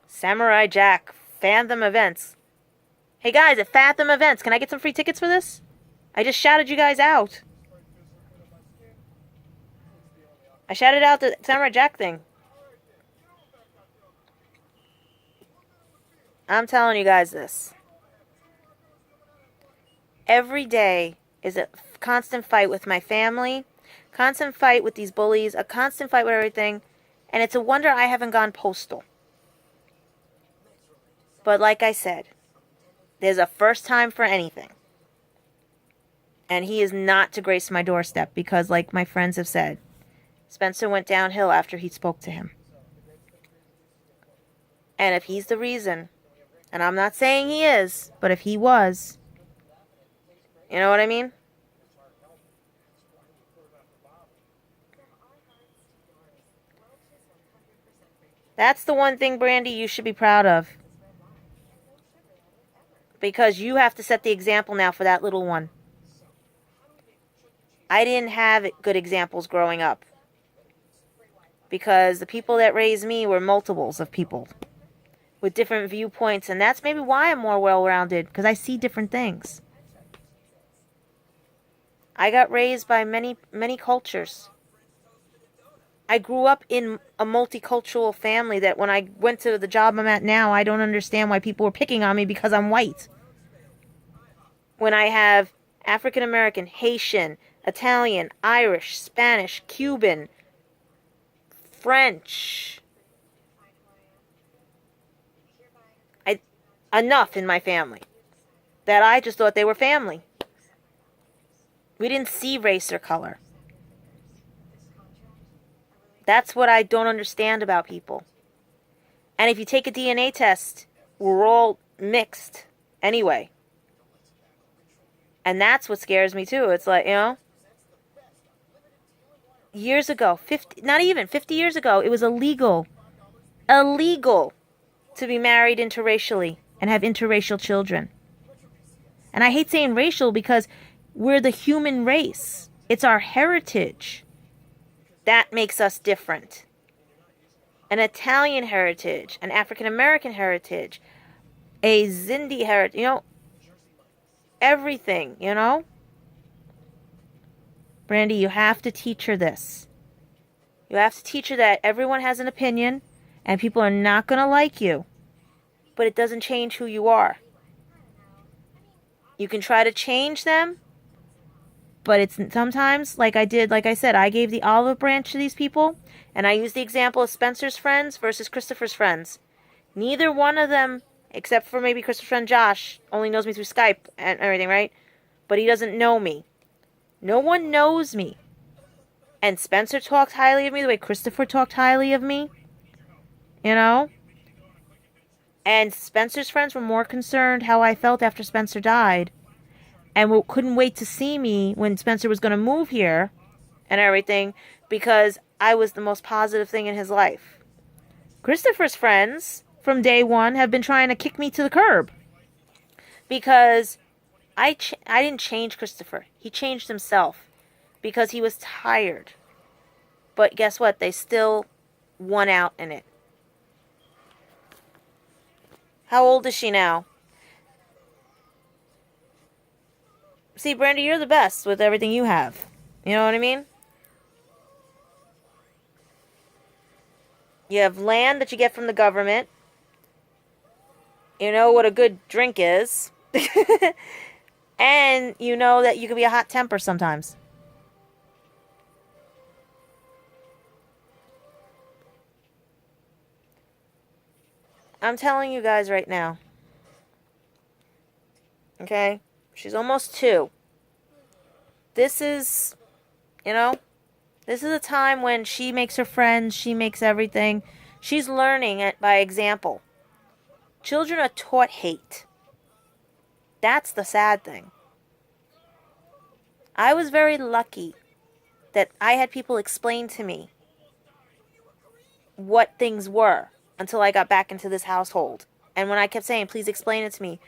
[SPEAKER 1] Samurai Jack, Fathom Events. Hey guys, at Fathom Events, can I get some free tickets for this? I just shouted you guys out. I shouted out the Samurai Jack thing. I'm telling you guys this. Every day is a constant fight with my family, constant fight with these bullies, a constant fight with everything. And it's a wonder I haven't gone postal. But like I said, there's a first time for anything. And he is not to grace my doorstep because, like my friends have said, Spencer went downhill after he spoke to him. And if he's the reason, and I'm not saying he is, but if he was, you know what I mean? That's the one thing, Brandy, you should be proud of. Because you have to set the example now for that little one. I didn't have good examples growing up. Because the people that raised me were multiples of people with different viewpoints. And that's maybe why I'm more well-rounded. Because I see different things. I got raised by many cultures. I grew up in a multicultural family that when I went to the job I'm at now, I don't understand why people were picking on me because I'm white. When I have African American, Haitian, Italian, Irish, Spanish, Cuban, French. Enough in my family that I just thought they were family. We didn't see race or color. That's what I don't understand about people. And if you take a DNA test, we're all mixed anyway. And that's what scares me too. It's like, you know, years ago, 50 years ago, it was illegal to be married interracially and have interracial children. And I hate saying racial because we're the human race. It's our heritage. That makes us different. An Italian heritage, an African American heritage, a Zindi heritage, you know, everything, you know. Brandy, you have to teach her this. You have to teach her that everyone has an opinion and people are not going to like you, but it doesn't change who you are. You can try to change them, but it's sometimes, like I said, I gave the olive branch to these people, and I used the example of Spencer's friends versus Christopher's friends. Neither one of them, except for maybe Christopher's friend Josh, only knows me through Skype and everything, right? But he doesn't know me. No one knows me. And Spencer talked highly of me the way Christopher talked highly of me. You know? And Spencer's friends were more concerned how I felt after Spencer died. And couldn't wait to see me when Spencer was going to move here and everything, because I was the most positive thing in his life. Christopher's friends from day one have been trying to kick me to the curb. Because I didn't change Christopher. He changed himself because he was tired. But guess what? They still won out in it. How old is she now? See, Brandy, you're the best with everything you have. You know what I mean? You have land that you get from the government. You know what a good drink is. And you know that you can be a hot temper sometimes. I'm telling you guys right now. Okay? She's almost 2. This is, this is a time when she makes her friends, she makes everything. She's learning it by example. Children are taught hate. That's the sad thing. I was very lucky that I had people explain to me what things were until I got back into this household. And when I kept saying, please explain it to me,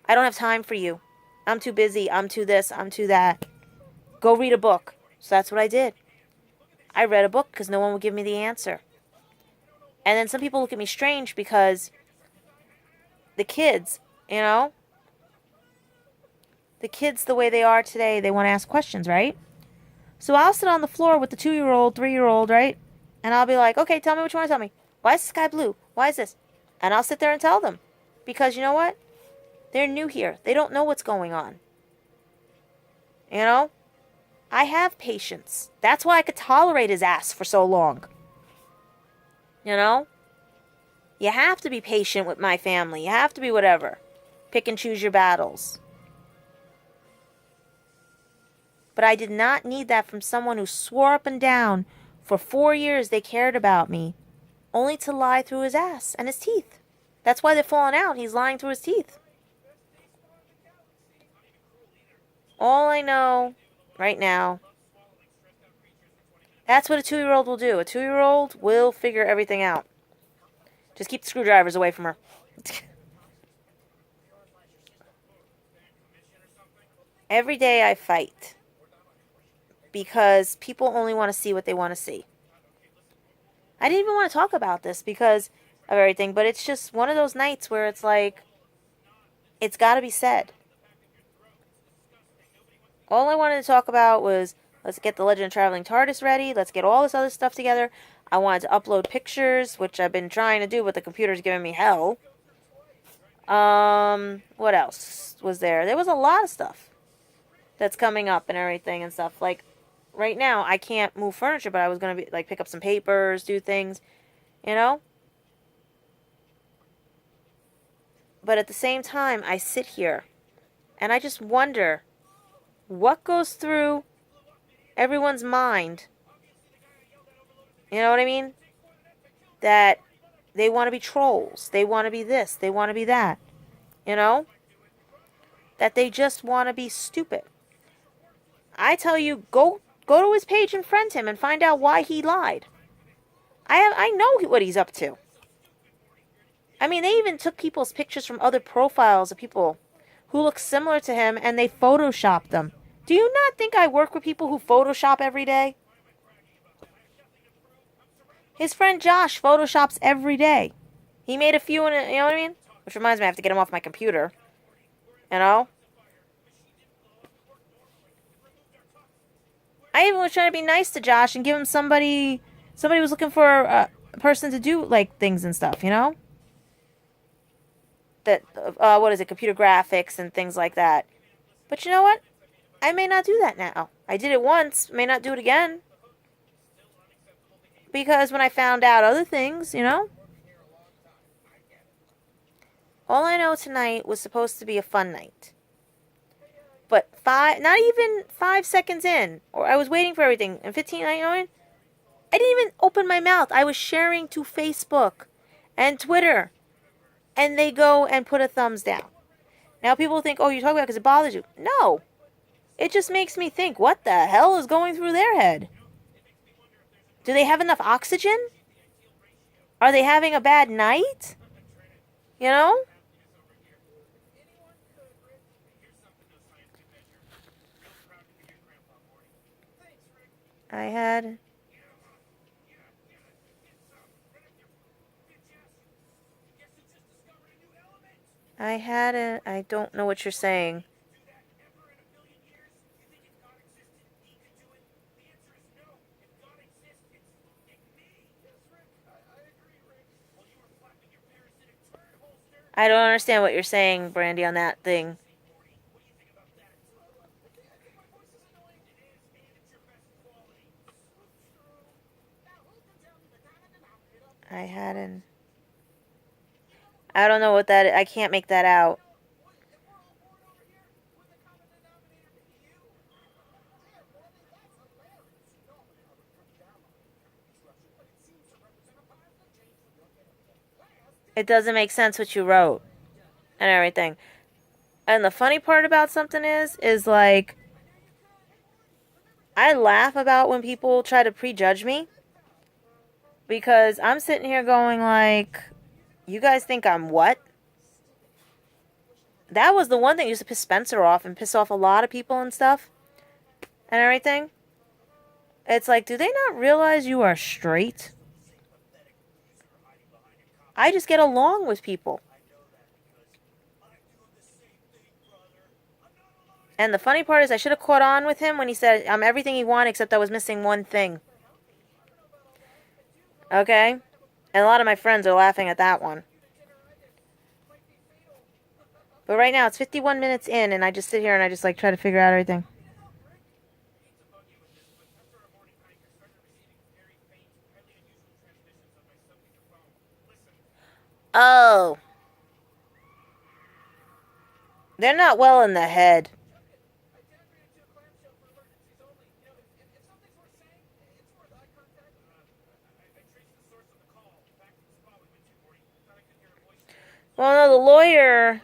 [SPEAKER 1] I don't have time for you. I'm too busy. I'm too this. I'm too that. Go read a book. So that's what I did. I read a book because no one would give me the answer. And then some people look at me strange because the kids, the kids the way they are today, they want to ask questions, right? So I'll sit on the floor with the 2-year-old, 3-year-old, right? And I'll be like, okay, tell me what you want to tell me. Why is the sky blue? Why is this? And I'll sit there and tell them. Because you know what? They're new here. They don't know what's going on. I have patience. That's why I could tolerate his ass for so long. You have to be patient with my family. You have to be whatever. Pick and choose your battles. But I did not need that from someone who swore up and down for 4 years they cared about me, only to lie through his ass and his teeth. That's why they're falling out. He's lying through his teeth. All I know right now, that's what a 2-year-old will do. A 2-year-old will figure everything out. Just keep the screwdrivers away from her. Every day I fight. Because people only want to see what they want to see. I didn't even want to talk about this because of everything, but it's just one of those nights where it's like, it's got to be said. All I wanted to talk about was, let's get the Legend of Traveling TARDIS ready. Let's get all this other stuff together. I wanted to upload pictures, which I've been trying to do, but the computer's giving me hell. What else was there? There was a lot of stuff that's coming up and everything and stuff. Like, right now, I can't move furniture, but I was going to be like pick up some papers, do things, But at the same time, I sit here and I just wonder what goes through everyone's mind. You know what I mean? That they want to be trolls. They want to be this. They want to be that. That they just want to be stupid. I tell you, go to his page and friend him and find out why he lied. I know what he's up to. I mean, they even took people's pictures from other profiles of people who look similar to him and they photoshopped them. Do you not think I work with people who Photoshop every day? His friend Josh Photoshops every day. He made a few, you know what I mean? Which reminds me, I have to get him off my computer. I even was trying to be nice to Josh and give him somebody was looking for a person to do, like, things and stuff, That, computer graphics and things like that. But you know what? I may not do that now. I did it once, may not do it again. Because when I found out other things, All I know tonight was supposed to be a fun night. But not even 5 seconds in, or I was waiting for everything, and 15, I didn't even open my mouth. I was sharing to Facebook and Twitter, and they go and put a thumbs down. Now people think, oh, you're talking about it because it bothers you. No. It just makes me think, what the hell is going through their head? Do they have enough oxygen? Are they having a bad night? I had... I don't know what you're saying. I don't understand what you're saying, Brandy, on that thing. I hadn't... I don't know what that is. I can't make that out. It doesn't make sense what you wrote and everything. And the funny part about something is like, I laugh about when people try to prejudge me, because I'm sitting here going like, you guys think I'm what? That was the one thing that used to piss Spencer off and piss off a lot of people and stuff and everything. It's like, do they not realize you are straight? I just get along with people. And the funny part is, I should have caught on with him when he said, I'm everything he wanted except I was missing one thing. Okay? And a lot of my friends are laughing at that one. But right now, it's 51 minutes in, and I just sit here and I just like try to figure out everything. Oh. They're not well in the head. Well, no, the lawyer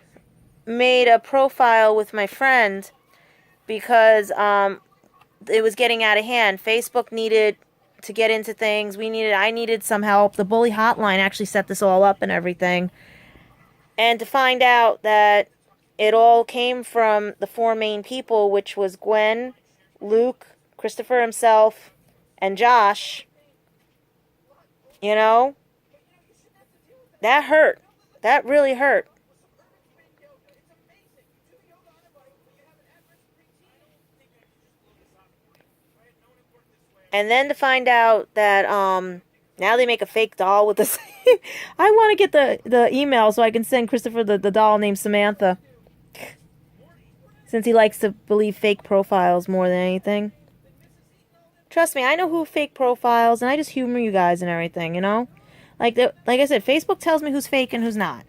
[SPEAKER 1] made a profile with my friend because it was getting out of hand. Facebook needed to get into things. I needed some help. The bully hotline actually set this all up and everything. And to find out that it all came from the four main people, which was Gwen, Luke, Christopher himself, and Josh, you know, that hurt. That really hurt. And then to find out that now they make a fake doll with this. I want to get the email so I can send Christopher the doll named Samantha, since he likes to believe fake profiles more than anything. Trust me, I know who fake profiles, and I just humor you guys and everything, you know? Like I said, Facebook tells me who's fake and who's not.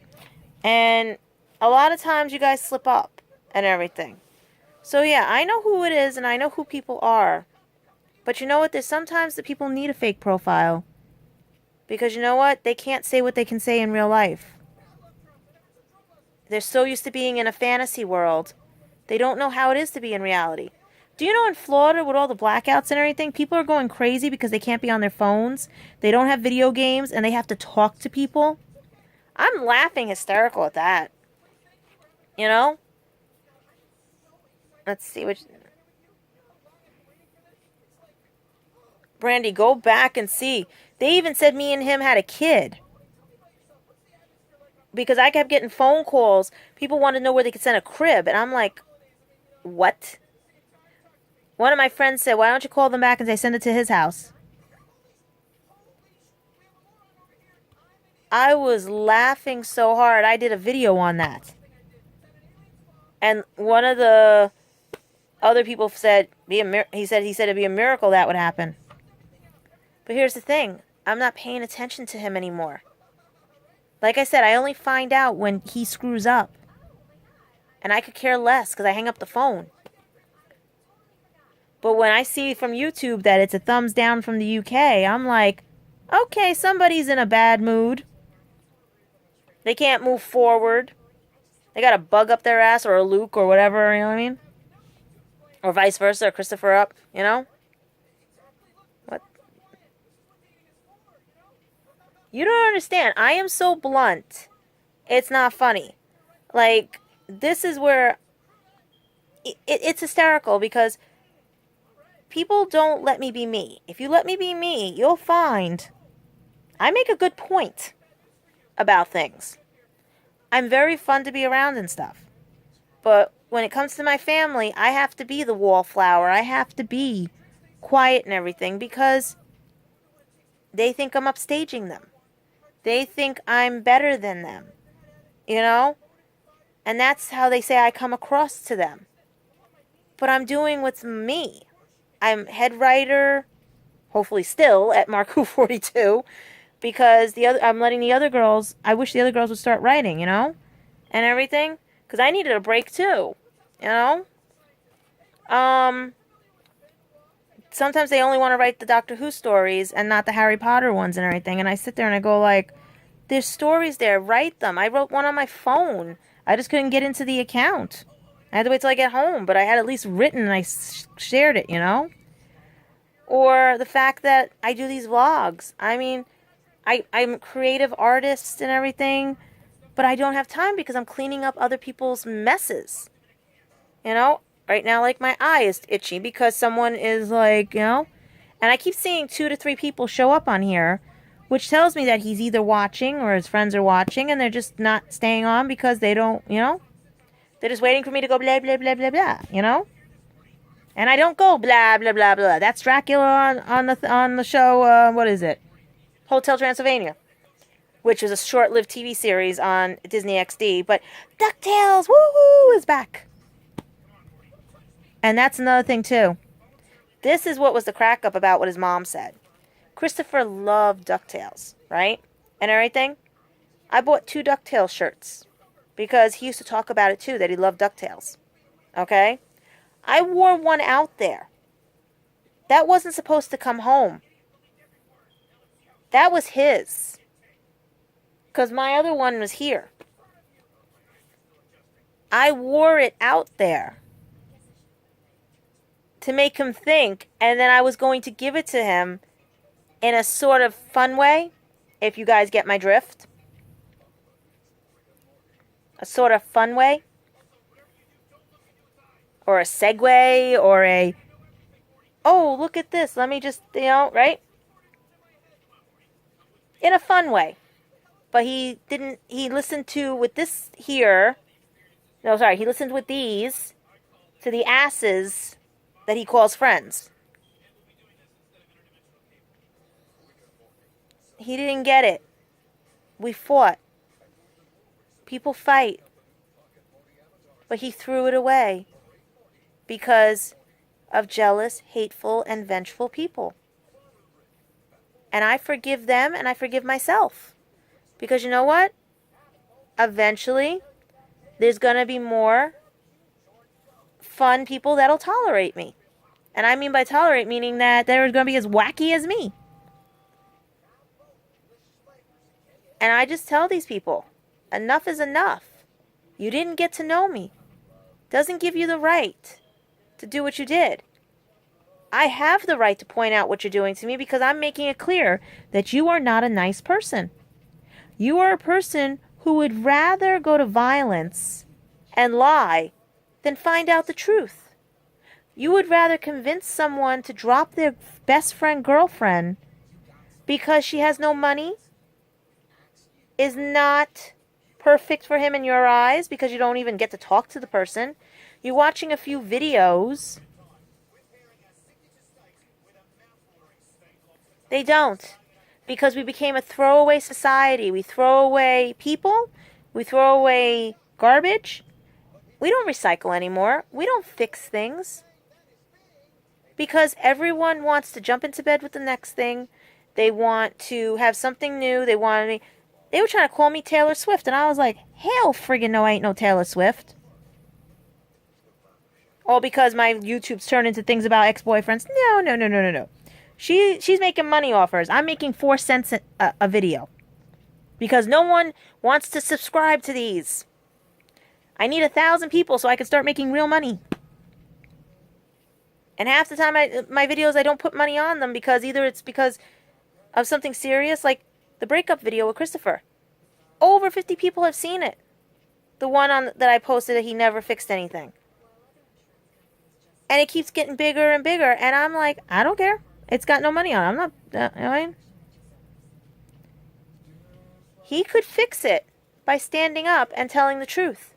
[SPEAKER 1] And a lot of times you guys slip up and everything. So yeah, I know who it is and I know who people are. But you know what? There's sometimes that people need a fake profile. Because you know what? They can't say what they can say in real life. They're so used to being in a fantasy world. They don't know how it is to be in reality. Do you know in Florida with all the blackouts and everything, people are going crazy because they can't be on their phones. They don't have video games and they have to talk to people. I'm laughing hysterical at that. You know? Let's see which... Brandy, go back and see. They even said me and him had a kid. Because I kept getting phone calls. People wanted to know where they could send a crib. And I'm like, what? One of my friends said, why don't you call them back and say send it to his house? I was laughing so hard. I did a video on that. And one of the other people said, he said it'd be a miracle that would happen. But here's the thing. I'm not paying attention to him anymore. Like I said, I only find out when he screws up. And I could care less because I hang up the phone. But when I see from YouTube that it's a thumbs down from the UK, I'm like, okay, somebody's in a bad mood. They can't move forward. They got a bug up their ass, or a Luke or whatever, you know what I mean? Or vice versa, or Christopher up, you know? What? You don't understand. I am so blunt. It's not funny. Like, this is where it's hysterical because people don't let me be me. If you let me be me, you'll find I make a good point about things. I'm very fun to be around and stuff. But when it comes to my family, I have to be the wallflower. I have to be quiet and everything because they think I'm upstaging them. They think I'm better than them, you know? And that's how they say I come across to them. But I'm doing what's me. I'm head writer, hopefully still, at Marku 42, because I'm letting the other girls, I wish the other girls would start writing, and everything. Because I needed a break too, you know? Sometimes they only want to write the Doctor Who stories and not the Harry Potter ones and everything. And I sit there and I go like, there's stories there, write them. I wrote one on my phone. I just couldn't get into the account. I had to wait till I get home, but I had at least written and I shared it, Or the fact that I do these vlogs. I mean, I'm a creative artist and everything, but I don't have time because I'm cleaning up other people's messes. Right now, like, my eye is itchy because someone is like, and I keep seeing 2 to 3 people show up on here, which tells me that he's either watching or his friends are watching and they're just not staying on because they don't, they're just waiting for me to go blah, blah, blah, blah, blah, And I don't go blah, blah, blah, blah. That's Dracula on the show, what is it? Hotel Transylvania, which was a short-lived TV series on Disney XD. But DuckTales, woohoo, is back. And that's another thing, too. This is what was the crack up about what his mom said. Christopher loved DuckTales, right? And everything. I bought 2 DuckTales shirts because he used to talk about it, too, that he loved DuckTales. Okay? I wore one out there. That wasn't supposed to come home. That was his. Because my other one was here. I wore it out there to make him think, and then I was going to give it to him in a sort of fun way, if you guys get my drift. A sort of fun way. Or a segue, or a, oh, look at this, let me just, right? In a fun way. But he listened to, with this here, he listened with these to the asses that he calls friends. He didn't get it. We fought. People fight. But he threw it away because of jealous, hateful, and vengeful people. And I forgive them and I forgive myself. Because you know what? Eventually, there's going to be more fun people that'll tolerate me. And I mean by tolerate, meaning that they're going to be as wacky as me. And I just tell these people, enough is enough. You didn't get to know me. Doesn't give you the right to do what you did. I have the right to point out what you're doing to me because I'm making it clear that you are not a nice person. You are a person who would rather go to violence and lie than find out the truth. You would rather convince someone to drop their best friend, girlfriend, because she has no money, is not perfect for him in your eyes because you don't even get to talk to the person. You're watching a few videos. They don't. Because we became a throwaway society. We throw away people. We throw away garbage. We don't recycle anymore. We don't fix things. Because everyone wants to jump into bed with the next thing. They want to have something new. They were trying to call me Taylor Swift. And I was like, hell friggin' no, I ain't no Taylor Swift. All because my YouTube's turned into things about ex-boyfriends. No. She's making money off hers. I'm making 4 cents a video. Because no one wants to subscribe to these. I need 1,000 people so I can start making real money. And half the time my videos, I don't put money on them because either it's because of something serious, like the breakup video with Christopher. Over 50 people have seen it. The one that I posted that he never fixed anything. And it keeps getting bigger and bigger. And I'm like, I don't care. It's got no money on it. I'm not, I mean, he could fix it by standing up and telling the truth.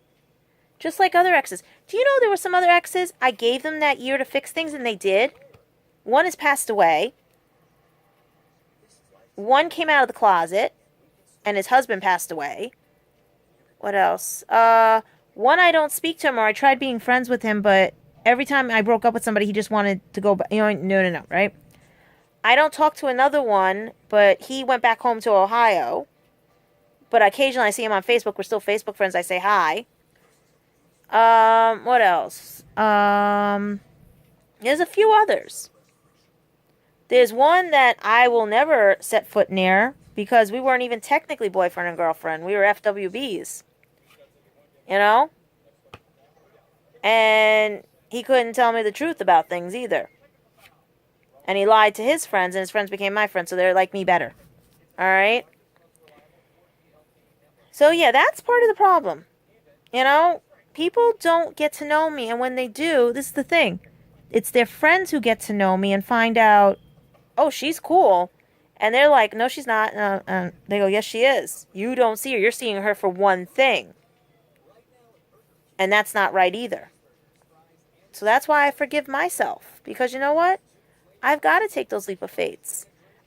[SPEAKER 1] Just like other exes. Do you know there were some other exes I gave them that year to fix things and they did? One has passed away. One came out of the closet and his husband passed away. What else? One I don't speak to him, or I tried being friends with him, but every time I broke up with somebody, he just wanted to go back. You know, no, right? I don't talk to another one, but he went back home to Ohio. But occasionally I see him on Facebook. We're still Facebook friends. I say hi. What else? There's a few others. There's one that I will never set foot near because we weren't even technically boyfriend and girlfriend. We were FWBs. You know? And he couldn't tell me the truth about things either. And he lied to his friends, and his friends became my friends, so they're like me better. Alright? So yeah, that's part of the problem. You know? People don't get to know me, and when they do, this is the thing. It's their friends who get to know me and find out, oh, she's cool. And they're like, no, she's not. And they go, yes, she is. You don't see her. You're seeing her for one thing. And that's not right either. So that's why I forgive myself. Because you know what? I've got to take those leap of faiths.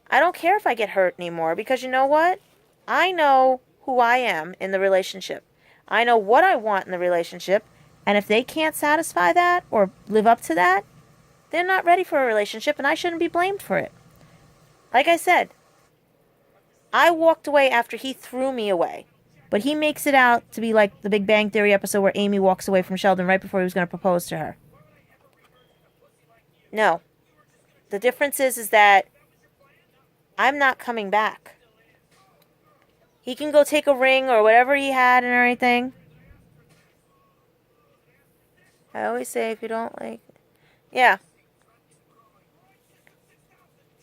[SPEAKER 1] I don't care if I get hurt anymore. Because you know what? I know who I am in the relationship. I know what I want in the relationship. And if they can't satisfy that or live up to that, they're not ready for a relationship, and I shouldn't be blamed for it. Like I said, I walked away after he threw me away. But he makes it out to be like the Big Bang Theory episode where Amy walks away from Sheldon right before he was going to propose to her. No. The difference is that I'm not coming back. He can go take a ring or whatever he had and everything. I always say if you don't like... Yeah.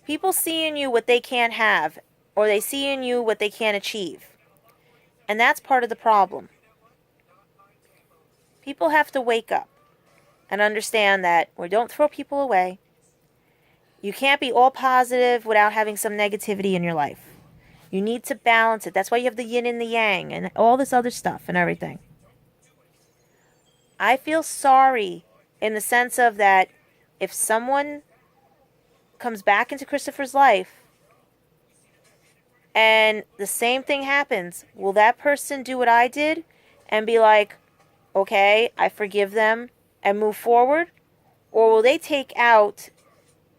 [SPEAKER 1] People see in you what they can't have, or they see in you what they can't achieve. And that's part of the problem. People have to wake up and understand that we don't throw people away. You can't be all positive without having some negativity in your life. You need to balance it. That's why you have the yin and the yang and all this other stuff and everything. I feel sorry in the sense of that if someone comes back into Christopher's life and the same thing happens, will that person do what I did and be like, okay, I forgive them and move forward? Or will they take out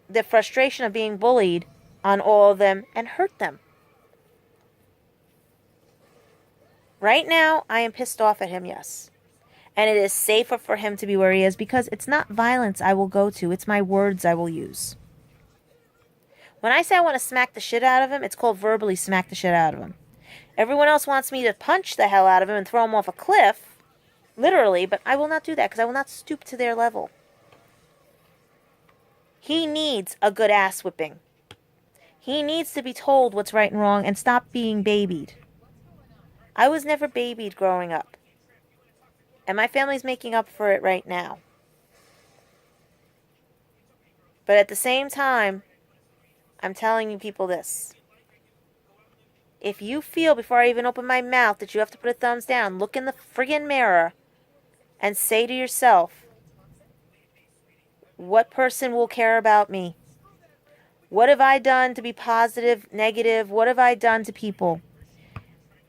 [SPEAKER 1] the frustration of being bullied on all of them and hurt them? Right now, I am pissed off at him, yes. And it is safer for him to be where he is because it's not violence I will go to. It's my words I will use. When I say I want to smack the shit out of him, it's called verbally smack the shit out of him. Everyone else wants me to punch the hell out of him and throw him off a cliff, literally, but I will not do that because I will not stoop to their level. He needs a good ass whipping. He needs to be told what's right and wrong and stop being babied. I was never babied growing up. And my family's making up for it right now. But at the same time, I'm telling you people this. If you feel before I even open my mouth that you have to put a thumbs down, look in the friggin' mirror and say to yourself, what person will care about me? What have I done to be positive, negative? What have I done to people?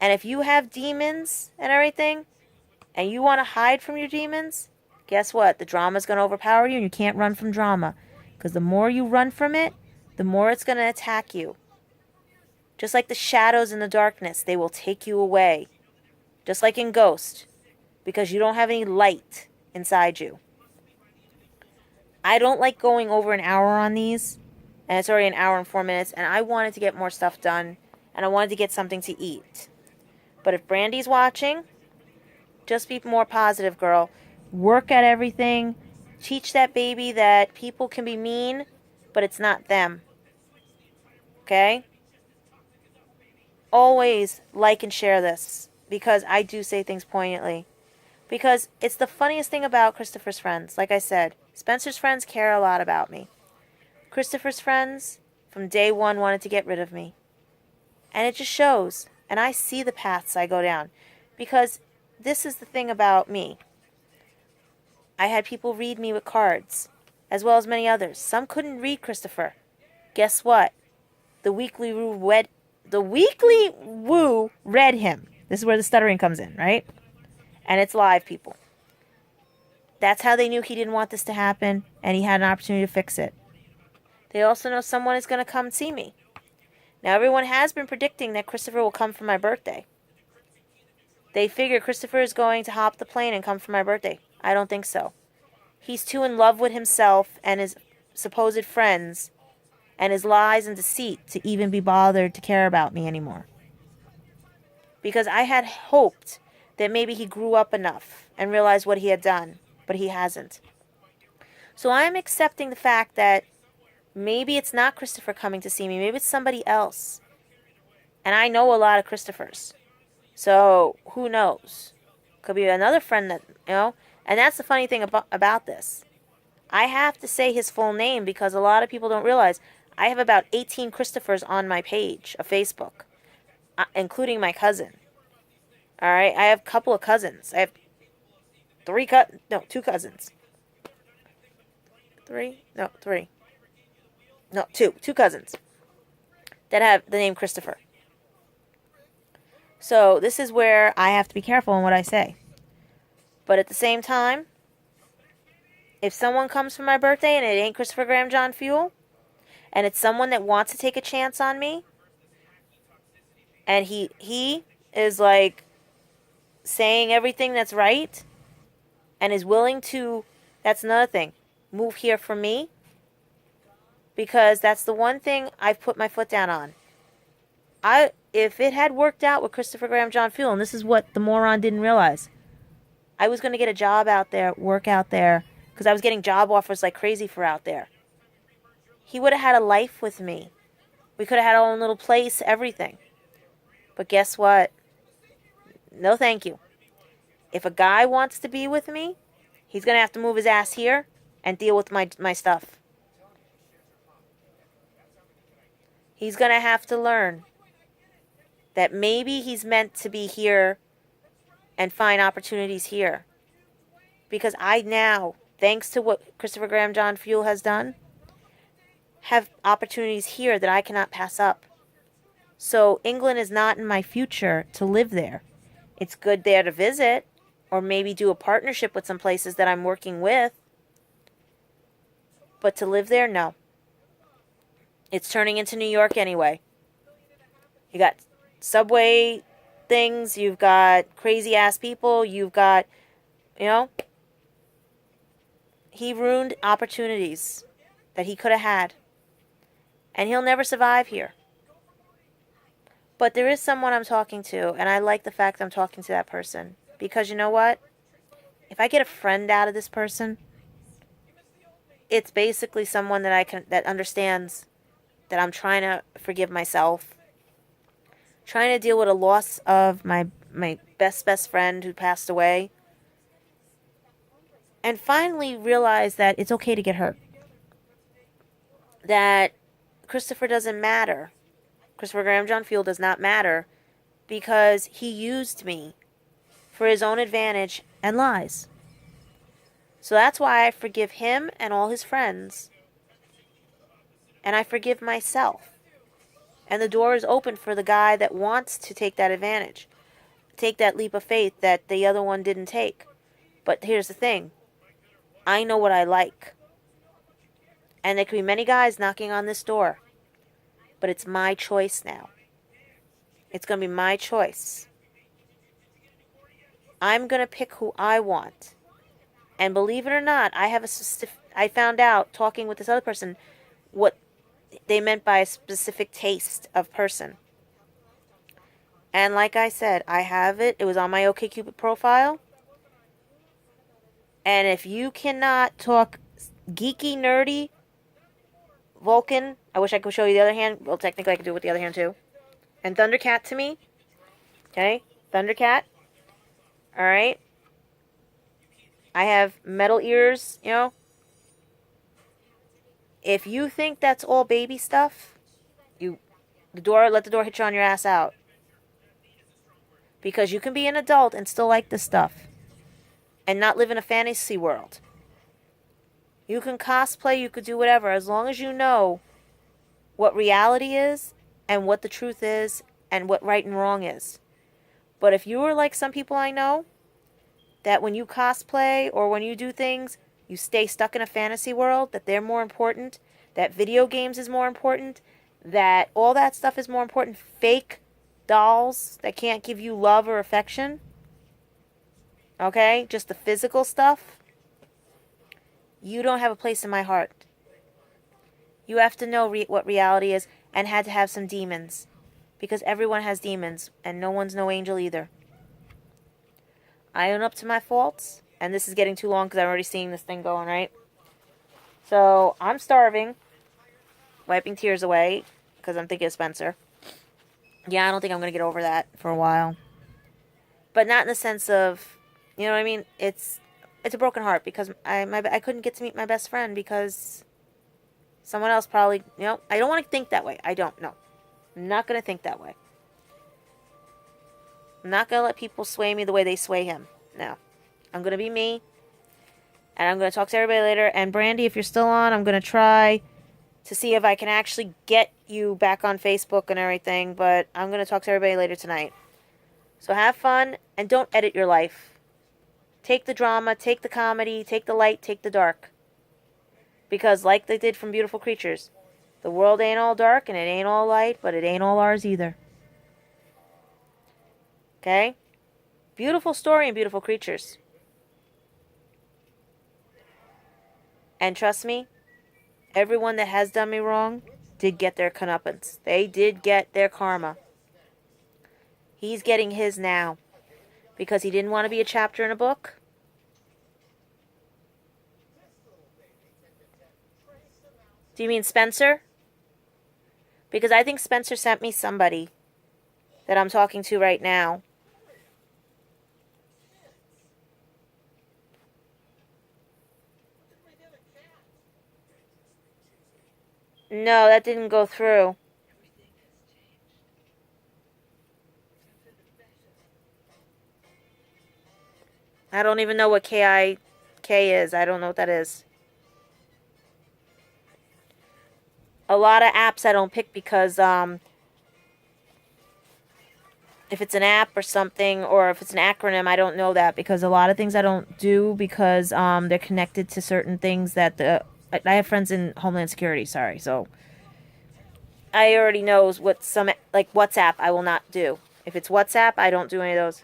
[SPEAKER 1] And if you have demons and everything, and you want to hide from your demons, guess what? The drama's going to overpower you and you can't run from drama. Because the more you run from it, the more it's going to attack you. Just like the shadows in the darkness, they will take you away. Just like in Ghost. Because you don't have any light inside you. I don't like going over an hour on these. And it's already an hour and 4 minutes. And I wanted to get more stuff done. And I wanted to get something to eat. But if Brandy's watching, just be more positive, girl. Work at everything. Teach that baby that people can be mean, but it's not them. Okay? Always like and share this, because I do say things poignantly. Because it's the funniest thing about Christopher's friends. Like I said, Spencer's friends care a lot about me. Christopher's friends, from day one, wanted to get rid of me. And it just shows. And I see the paths I go down. Because this is the thing about me. I had people read me with cards, as well as many others. Some couldn't read Christopher. Guess what? The Weekly Woo read him. This is where the stuttering comes in, right? And it's live, people. That's how they knew he didn't want this to happen, and he had an opportunity to fix it. They also know someone is going to come see me. Now, everyone has been predicting that Christopher will come for my birthday. They figure Christopher is going to hop the plane and come for my birthday. I don't think so. He's too in love with himself and his supposed friends and his lies and deceit to even be bothered to care about me anymore. Because I had hoped that maybe he grew up enough and realized what he had done, but he hasn't. So I am accepting the fact that maybe it's not Christopher coming to see me. Maybe it's somebody else. And I know a lot of Christophers. So who knows? Could be another friend that, And that's the funny thing about this. I have to say his full name because a lot of people don't realize I have about 18 Christophers on my page of Facebook, including my cousin. All right? I have a couple of cousins. I have two cousins. Two cousins that have the name Christopher. So this is where I have to be careful in what I say. But at the same time, if someone comes for my birthday and it ain't Christopher Graham John Fuel, and it's someone that wants to take a chance on me, and he is like saying everything that's right, and is willing to, that's another thing, move here for me, because that's the one thing I've put my foot down on. If it had worked out with Christopher Graham John Fuel, and this is what the moron didn't realize, I was going to get a job out there, work out there, because I was getting job offers like crazy for out there. He would have had a life with me. We could have had our own little place, everything. But guess what? No thank you. If a guy wants to be with me, he's going to have to move his ass here and deal with my stuff. He's going to have to learn that maybe he's meant to be here and find opportunities here. Because I now, thanks to what Christopher Graham John Fuel has done, have opportunities here that I cannot pass up. So England is not in my future to live there. It's good there to visit, or maybe do a partnership with some places that I'm working with. But to live there, no. It's turning into New York anyway. You got subway things, you've got crazy ass people, you've got, he ruined opportunities that he could have had. And he'll never survive here. But there is someone I'm talking to, and I like the fact I'm talking to that person. Because you know what? If I get a friend out of this person, it's basically someone that understands that I'm trying to forgive myself. Trying to deal with a loss of my best friend who passed away. And finally realize that it's okay to get hurt. That Christopher doesn't matter. Christopher Graham John Fuel does not matter because he used me for his own advantage and lies. So that's why I forgive him and all his friends. And I forgive myself. And the door is open for the guy that wants to take that advantage. Take that leap of faith that the other one didn't take. But here's the thing. I know what I like. And there could be many guys knocking on this door. But it's my choice now. It's going to be my choice. I'm going to pick who I want. And believe it or not, I found out, talking with this other person, what they meant by a specific taste of person. And like I said, I have it. It was on my OkCupid profile. And if you cannot talk geeky, nerdy, Vulcan, I wish I could show you the other hand. Well, technically I could do it with the other hand too. And Thundercat to me. Okay? Thundercat. Alright? I have metal ears, you know. If you think that's all baby stuff, let the door hit you on your ass out. Because you can be an adult and still like this stuff. And not live in a fantasy world. You can cosplay, you could do whatever, as long as you know what reality is and what the truth is and what right and wrong is. But if you are like some people I know, that when you cosplay or when you do things, you stay stuck in a fantasy world, that they're more important, that video games is more important, that all that stuff is more important, fake dolls that can't give you love or affection, okay, just the physical stuff, you don't have a place in my heart. You have to know what reality is and had to have some demons. Because everyone has demons and no one's no angel either. I own up to my faults. And this is getting too long because I'm already seeing this thing going, right? So, I'm starving. Wiping tears away because I'm thinking of Spencer. Yeah, I don't think I'm going to get over that for a while. But not in the sense of, you know what I mean? It's a broken heart because I couldn't get to meet my best friend because someone else probably, you know, I don't want to think that way. I don't know. I'm not going to think that way. I'm not going to let people sway me the way they sway him. No. I'm going to be me. And I'm going to talk to everybody later. And Brandy, if you're still on, I'm going to try to see if I can actually get you back on Facebook and everything. But I'm going to talk to everybody later tonight. So have fun and don't edit your life. Take the drama, take the comedy, take the light, take the dark. Because like they did from Beautiful Creatures, the world ain't all dark and it ain't all light, but it ain't all ours either. Okay? Beautiful story and Beautiful Creatures. And trust me, everyone that has done me wrong did get their comeuppance. They did get their karma. He's getting his now. Because he didn't want to be a chapter in a book. Do you mean Spencer? Because I think Spencer sent me somebody that I'm talking to right now. No, that didn't go through. I don't even know what KIK is. I don't know what that is. A lot of apps I don't pick because if it's an app or something, or if it's an acronym, I don't know that because a lot of things I don't do because they're connected to certain things that I have friends in Homeland Security, sorry, so I already knows what some, like WhatsApp, I will not do. If it's WhatsApp, I don't do any of those.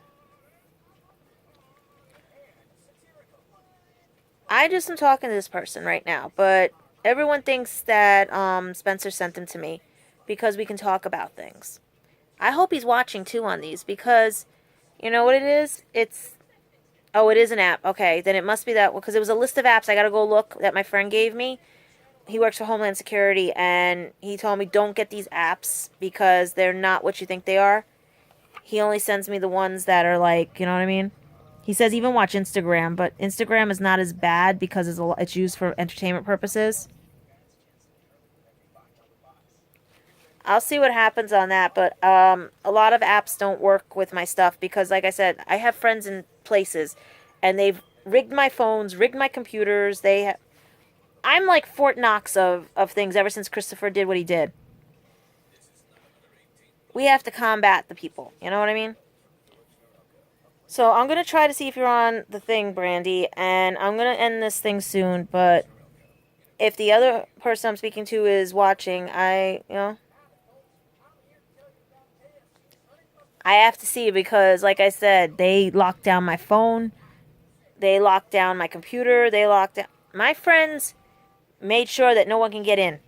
[SPEAKER 1] I just am talking to this person right now, but everyone thinks that Spencer sent them to me because we can talk about things. I hope he's watching too on these because, you know what it is? Oh, it is an app. Okay, then it must be that, because it was a list of apps I gotta go look that my friend gave me. He works for Homeland Security, and he told me don't get these apps because they're not what you think they are. He only sends me the ones that are like, you know what I mean? He says even watch Instagram, but Instagram is not as bad because it's used for entertainment purposes. I'll see what happens on that, but a lot of apps don't work with my stuff because, like I said, I have friends in places, and they've rigged my phones, rigged my computers. I'm like Fort Knox of things ever since Christopher did what he did. We have to combat the people, you know what I mean? So I'm going to try to see if you're on the thing, Brandy, and I'm going to end this thing soon, but if the other person I'm speaking to is watching, I have to see because, like I said, they locked down my phone. They locked down my computer. They locked down... My friends made sure that no one can get in.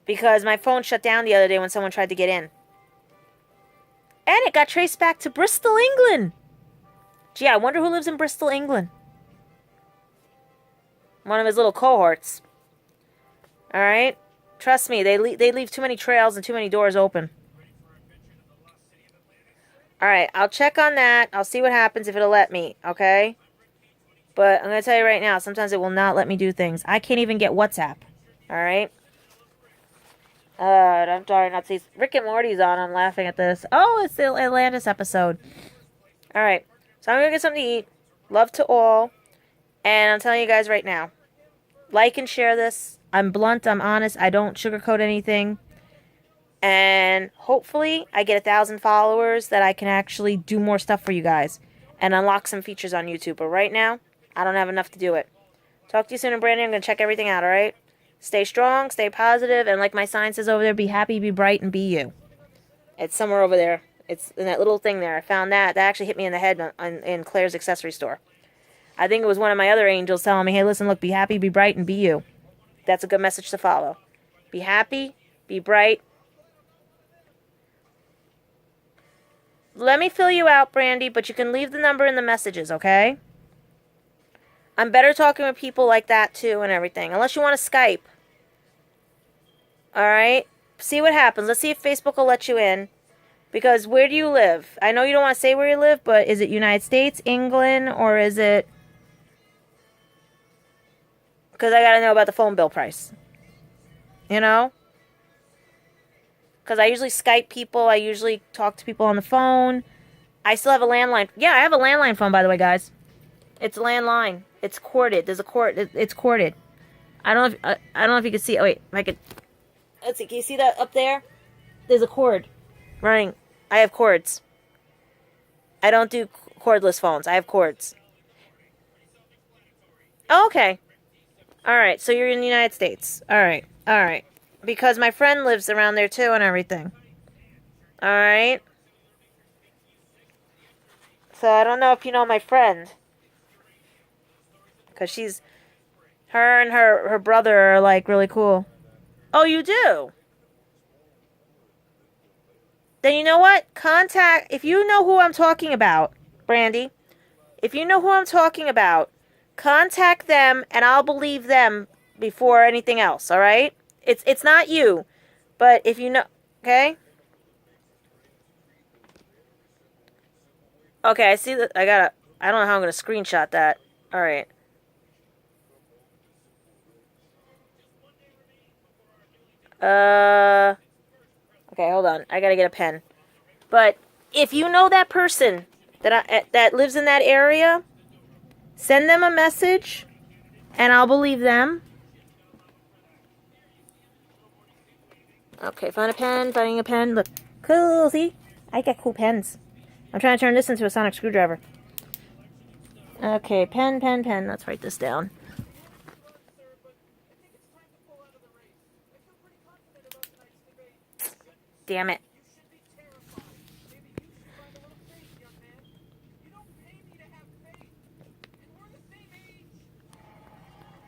[SPEAKER 1] Because my phone shut down the other day when someone tried to get in. And it got traced back to Bristol, England. Gee, I wonder who lives in Bristol, England. One of his little cohorts. Alright? Trust me, they leave too many trails and too many doors open. Alright, I'll check on that. I'll see what happens if it'll let me, okay? But I'm going to tell you right now, sometimes it will not let me do things. I can't even get WhatsApp. Alright? I'm sorry not to see. Rick and Morty's on. I'm laughing at this. Oh, it's the Atlantis episode. Alright. So I'm going to get something to eat. Love to all. And I'm telling you guys right now. Like and share this. I'm blunt. I'm honest. I don't sugarcoat anything. And hopefully I get 1,000 followers that I can actually do more stuff for you guys. And unlock some features on YouTube. But right now, I don't have enough to do it. Talk to you soon, and Brandon. I'm going to check everything out, alright? Stay strong, stay positive, and like my sign says over there, be happy, be bright, and be you. It's somewhere over there. It's in that little thing there. I found that. That actually hit me in the head in Claire's accessory store. I think it was one of my other angels telling me, hey, listen, look, be happy, be bright, and be you. That's a good message to follow. Be happy, be bright. Let me fill you out, Brandy, but you can leave the number in the messages, okay? I'm better talking with people like that, too, and everything. Unless you want to Skype. Alright? See what happens. Let's see if Facebook will let you in. Because where do you live? I know you don't want to say where you live, but is it United States, England, or is it... Because I got to know about the phone bill price. You know? Because I usually Skype people. I usually talk to people on the phone. I still have a landline. Yeah, I have a landline phone, by the way, guys. It's a landline. It's corded. There's a cord. It's corded. I don't know if you can see. Oh, wait. If I could. Let's see. Can you see that up there? There's a cord running. I have cords. I don't do cordless phones. I have cords. Oh, okay. All right. So you're in the United States. All right. All right. Because my friend lives around there too and everything. Alright? So I don't know if you know my friend. Because her and her brother are like really cool. Oh, you do? Then you know what? If you know who I'm talking about, Brandy. If you know who I'm talking about, contact them and I'll believe them before anything else, alright? It's not you, but if you know, okay? Okay, I see that. I don't know how I'm going to screenshot that. All right. Okay, hold on. I got to get a pen. But if you know that person that lives in that area, send them a message and I'll believe them. Okay, finding a pen. Look, cool, see? I got cool pens. I'm trying to turn this into a sonic screwdriver. Okay, pen. Let's write this down. Damn it.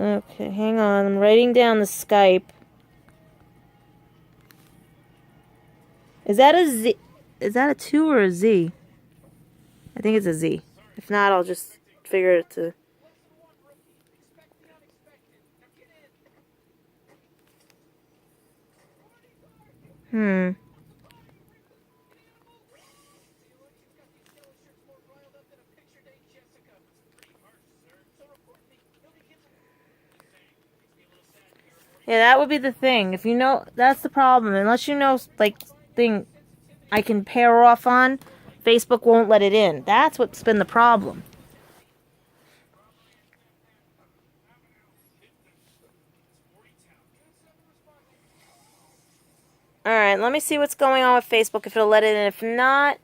[SPEAKER 1] Okay, hang on. I'm writing down the Skype. Is that a Z? Is that a 2 or a Z? I think it's a Z. If not, I'll just figure it to... Yeah, that would be the thing. If you know, that's the problem. Unless you know, like, thing I can pair off on, Facebook won't let it in. That's what's been the problem. Alright, let me see what's going on with Facebook, if it'll let it in. If not,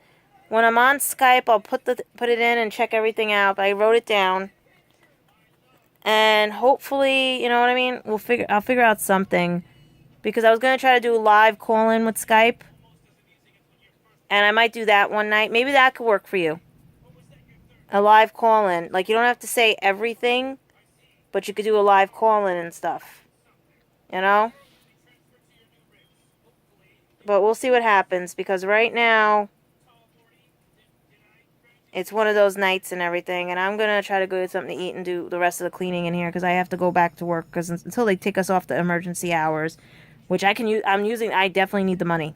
[SPEAKER 1] when I'm on Skype, I'll put it in and check everything out. I wrote it down. And hopefully, you know what I mean? I'll figure out something. Because I was going to try to do a live call-in with Skype. And I might do that one night. Maybe that could work for you. A live call-in. Like, you don't have to say everything. But you could do a live call-in and stuff. You know? But we'll see what happens. Because right now, it's one of those nights and everything. And I'm going to try to go get something to eat and do the rest of the cleaning in here. Because I have to go back to work. Because until they take us off the emergency hours. Which I can use. I definitely need the money.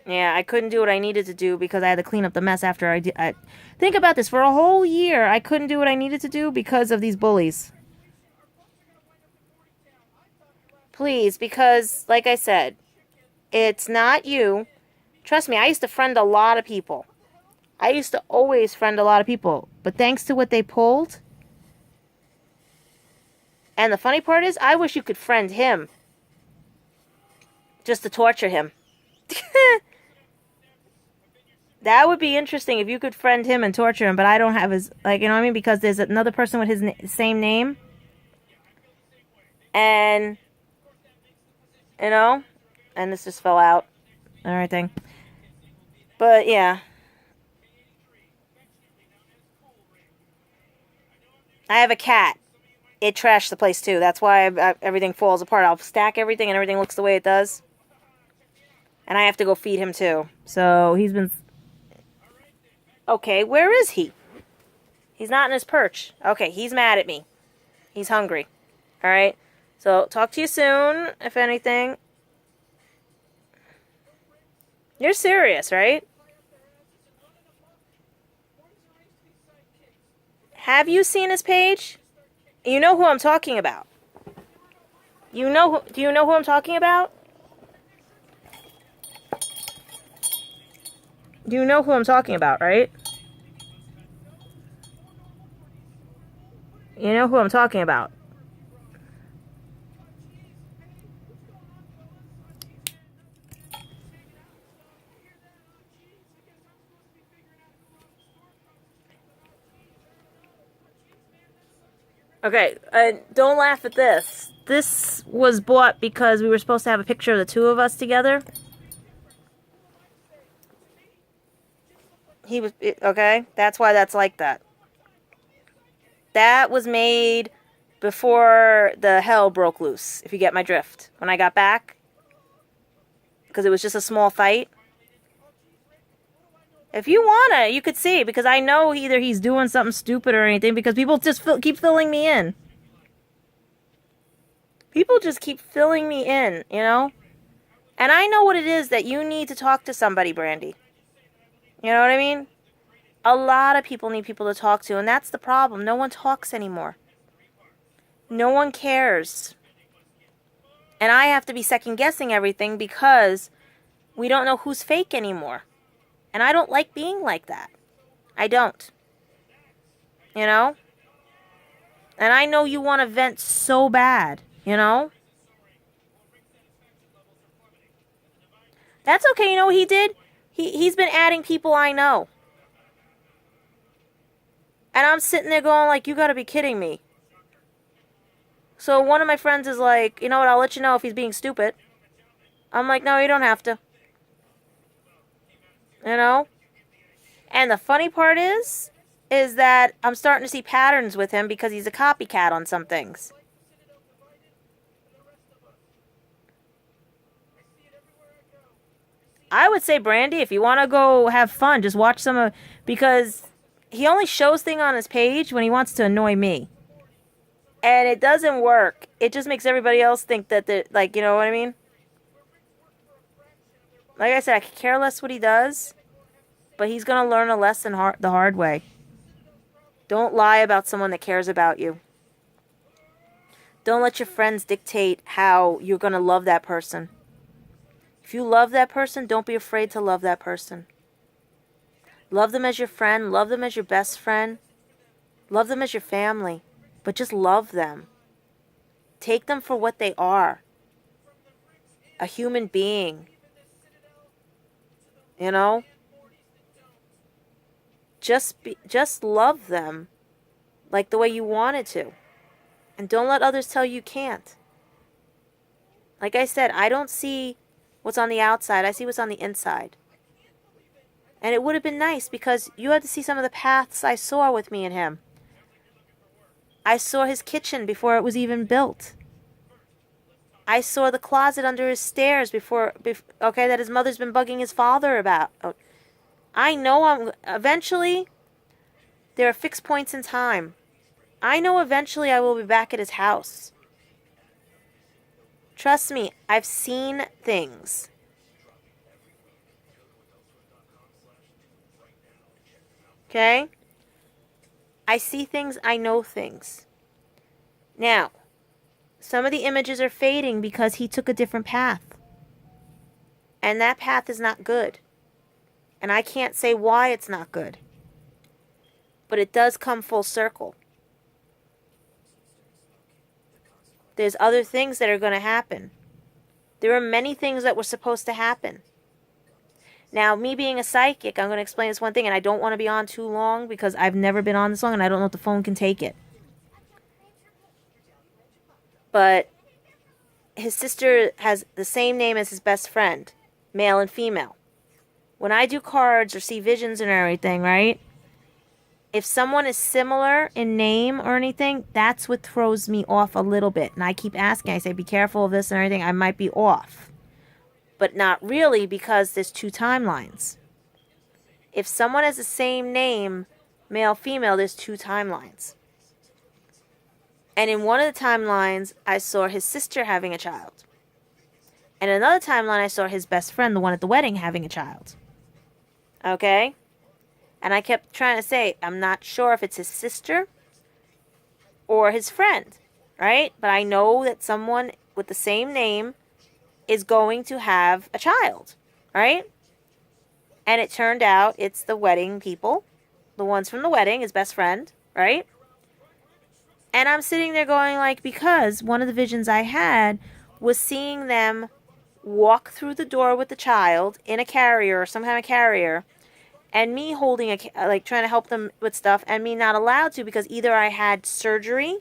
[SPEAKER 1] Yeah, I couldn't do what I needed to do because I had to clean up the mess after I did. Think about this. For a whole year, I couldn't do what I needed to do because of these bullies. Please, because, like I said, it's not you. Trust me, I used to friend a lot of people. I used to always friend a lot of people. But thanks to what they pulled, and the funny part is, I wish you could friend him. Just to torture him. That would be interesting if you could friend him and torture him, but I don't have his, like, you know what I mean? Because there's another person with his same name. And, you know, and this just fell out and everything. But, yeah. I have a cat. It trashed the place, too. That's why everything falls apart. I'll stack everything and everything looks the way it does. And I have to go feed him, too. So, he's been... Okay, where is he? He's not in his perch. Okay, he's mad at me. He's hungry. Alright? So, talk to you soon, if anything. You're serious, right? Have you seen his page? You know who I'm talking about. Do you know who I'm talking about? Do you know who I'm talking about, right? You know who I'm talking about. Okay, don't laugh at this. This was bought because we were supposed to have a picture of the two of us together. He was, okay? That's why that's like that. That was made before the hell broke loose, if you get my drift. When I got back. Because it was just a small fight. If you wanna, you could see. Because I know either he's doing something stupid or anything. Because people just keep filling me in. People just keep filling me in, you know? And I know what it is that you need to talk to somebody, Brandy. You know what I mean? A lot of people need people to talk to, and that's the problem. No one talks anymore. No one cares. And I have to be second-guessing everything because we don't know who's fake anymore. And I don't like being like that. I don't. You know? And I know you want to vent so bad, you know? That's okay. You know what he did? He's been adding people I know. And I'm sitting there going like, you gotta be kidding me. So one of my friends is like, you know what, I'll let you know if he's being stupid. I'm like, no, you don't have to. You know? And the funny part is that I'm starting to see patterns with him because he's a copycat on some things. I would say, Brandy, if you want to go have fun, just watch some of... Because he only shows things on his page when he wants to annoy me. And it doesn't work. It just makes everybody else think that they're... Like, you know what I mean? Like I said, I could care less what he does. But he's going to learn a lesson the hard way. Don't lie about someone that cares about you. Don't let your friends dictate how you're going to love that person. If you love that person, don't be afraid to love that person. Love them as your friend. Love them as your best friend. Love them as your family. But just love them. Take them for what they are. A human being. You know? Just love them like the way you wanted to. And don't let others tell you can't. Like I said, I don't see what's on the outside. I see what's on the inside. And it would have been nice because you had to see some of the paths I saw with me and him. I saw his kitchen before it was even built. I saw the closet under his stairs before that his mother's been bugging his father about. I know eventually there are fixed points in time. I know eventually I will be back at his house. Trust me, I've seen things. Okay? I see things, I know things. Now, some of the images are fading because he took a different path. And that path is not good. And I can't say why it's not good. But it does come full circle. There's other things that are going to happen. There are many things that were supposed to happen. Now, me being a psychic, I'm going to explain this one thing, and I don't want to be on too long because I've never been on this long and I don't know if the phone can take it. But his sister has the same name as his best friend, male and female. When I do cards or see visions and everything, right? If someone is similar in name or anything, that's what throws me off a little bit. And I keep asking, I say, be careful of this and everything. I might be off. But not really, because there's two timelines. If someone has the same name, male, female, there's two timelines. And in one of the timelines, I saw his sister having a child. And in another timeline, I saw his best friend, the one at the wedding, having a child. Okay? And I kept trying to say, I'm not sure if it's his sister or his friend, right? But I know that someone with the same name is going to have a child, right? And it turned out it's the wedding people, the ones from the wedding, his best friend, right? And I'm sitting there going like, because one of the visions I had was seeing them walk through the door with the child in a carrier or some kind of carrier, and me holding like trying to help them with stuff, and me not allowed to because either I had surgery,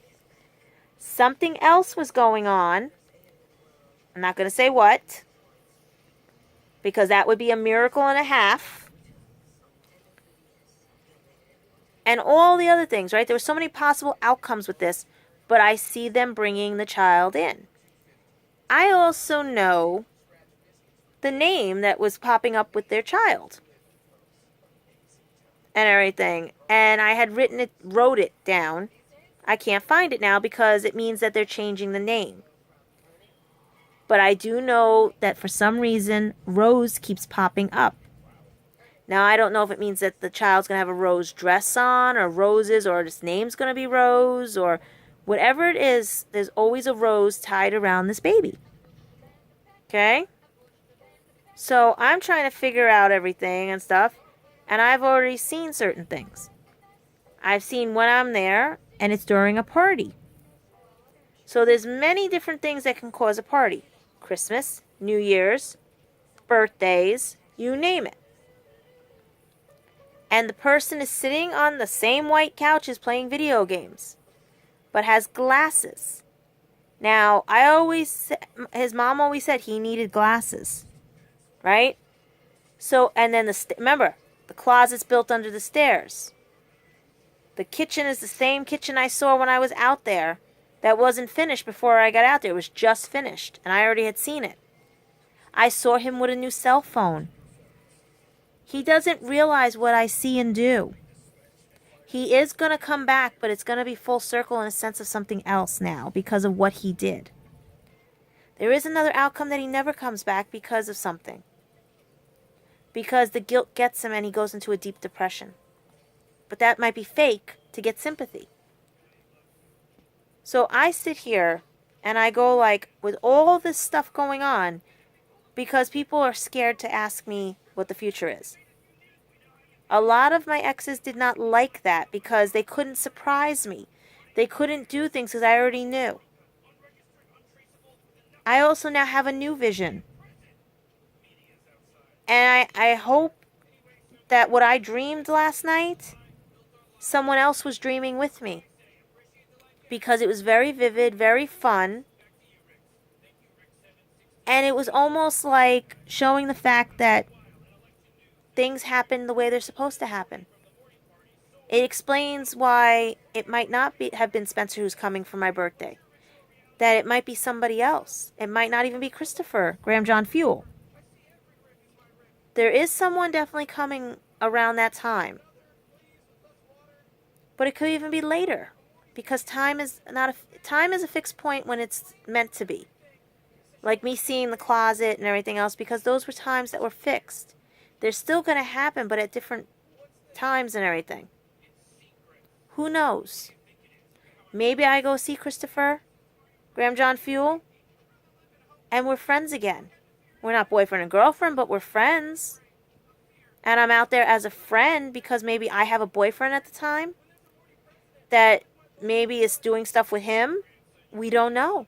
[SPEAKER 1] something else was going on. I'm not going to say what, because that would be a miracle and a half. And all the other things, right? There were so many possible outcomes with this, but I see them bringing the child in. I also know the name that was popping up with their child and everything. And I had wrote it down. I can't find it now because it means that they're changing the name. But I do know that for some reason, Rose keeps popping up. Now, I don't know if it means that the child's going to have a rose dress on, or roses, or his name's going to be Rose, or whatever it is, there's always a rose tied around this baby. Okay? So I'm trying to figure out everything and stuff, and I've already seen certain things. I've seen when I'm there, and it's during a party. So there's many different things that can cause a party. Christmas, New Year's, birthdays, you name it. And the person is sitting on the same white couches playing video games, but has glasses. Now, his mom always said he needed glasses, right? So, and then remember, the closet's built under the stairs. The kitchen is the same kitchen I saw when I was out there. That wasn't finished before I got out there. It was just finished, and I already had seen it. I saw him with a new cell phone. He doesn't realize what I see and do. He is going to come back, but it's going to be full circle in a sense of something else now because of what he did. There is another outcome that he never comes back because of something. Because the guilt gets him and he goes into a deep depression. But that might be fake to get sympathy. So I sit here and I go like, with all this stuff going on, because people are scared to ask me what the future is. A lot of my exes did not like that because they couldn't surprise me. They couldn't do things because I already knew. I also now have a new vision. And I hope that what I dreamed last night, someone else was dreaming with me. Because it was very vivid, very fun. And it was almost like showing the fact that things happen the way they're supposed to happen. It explains why it might not have been Spencer who's coming for my birthday. That it might be somebody else. It might not even be Christopher, Graham John Fuel. There is someone definitely coming around that time. But it could even be later. Because time is a fixed point when it's meant to be. Like me seeing the closet and everything else, because those were times that were fixed. They're still going to happen, but at different times and everything. Who knows? Maybe I go see Christopher, Graham John Fuel, and we're friends again. We're not boyfriend and girlfriend, but we're friends. And I'm out there as a friend because maybe I have a boyfriend at the time that maybe is doing stuff with him. We don't know.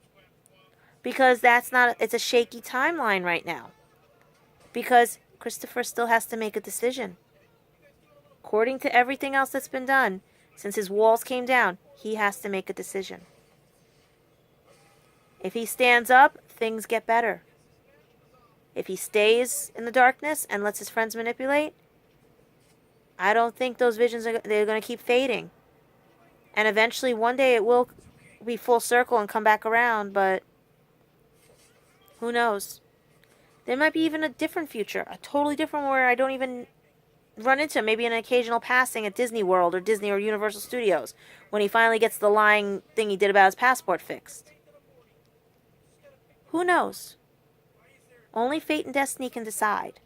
[SPEAKER 1] Because it's a shaky timeline right now. Because Christopher still has to make a decision. According to everything else that's been done, since his walls came down, he has to make a decision. If he stands up, things get better. If he stays in the darkness and lets his friends manipulate, I don't think those visions they're going to keep fading. And eventually, one day, it will be full circle and come back around, but who knows? There might be even a different future, a totally different one where I don't even run into him. Maybe an occasional passing at Disney World or Disney or Universal Studios when he finally gets the lying thing he did about his passport fixed. Who knows? Only fate and destiny can decide.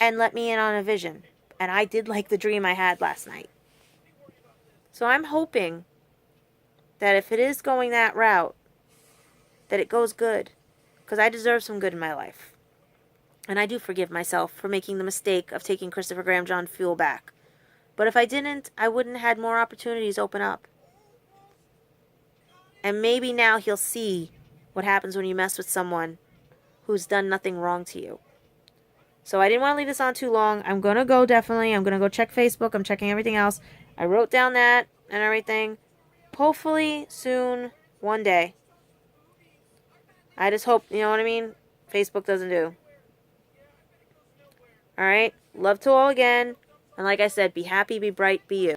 [SPEAKER 1] And let me in on a vision. And I did like the dream I had last night. So I'm hoping that if it is going that route, that it goes good. Because I deserve some good in my life. And I do forgive myself for making the mistake of taking Christopher Graham John Fuel back. But if I didn't, I wouldn't have had more opportunities open up. And maybe now he'll see what happens when you mess with someone who's done nothing wrong to you. So I didn't want to leave this on too long. I'm going to go definitely. I'm going to go check Facebook. I'm checking everything else. I wrote down that and everything. Hopefully soon, one day. I just hope, you know what I mean? Facebook doesn't do. Alright? Love to all again. And like I said, be happy, be bright, be you.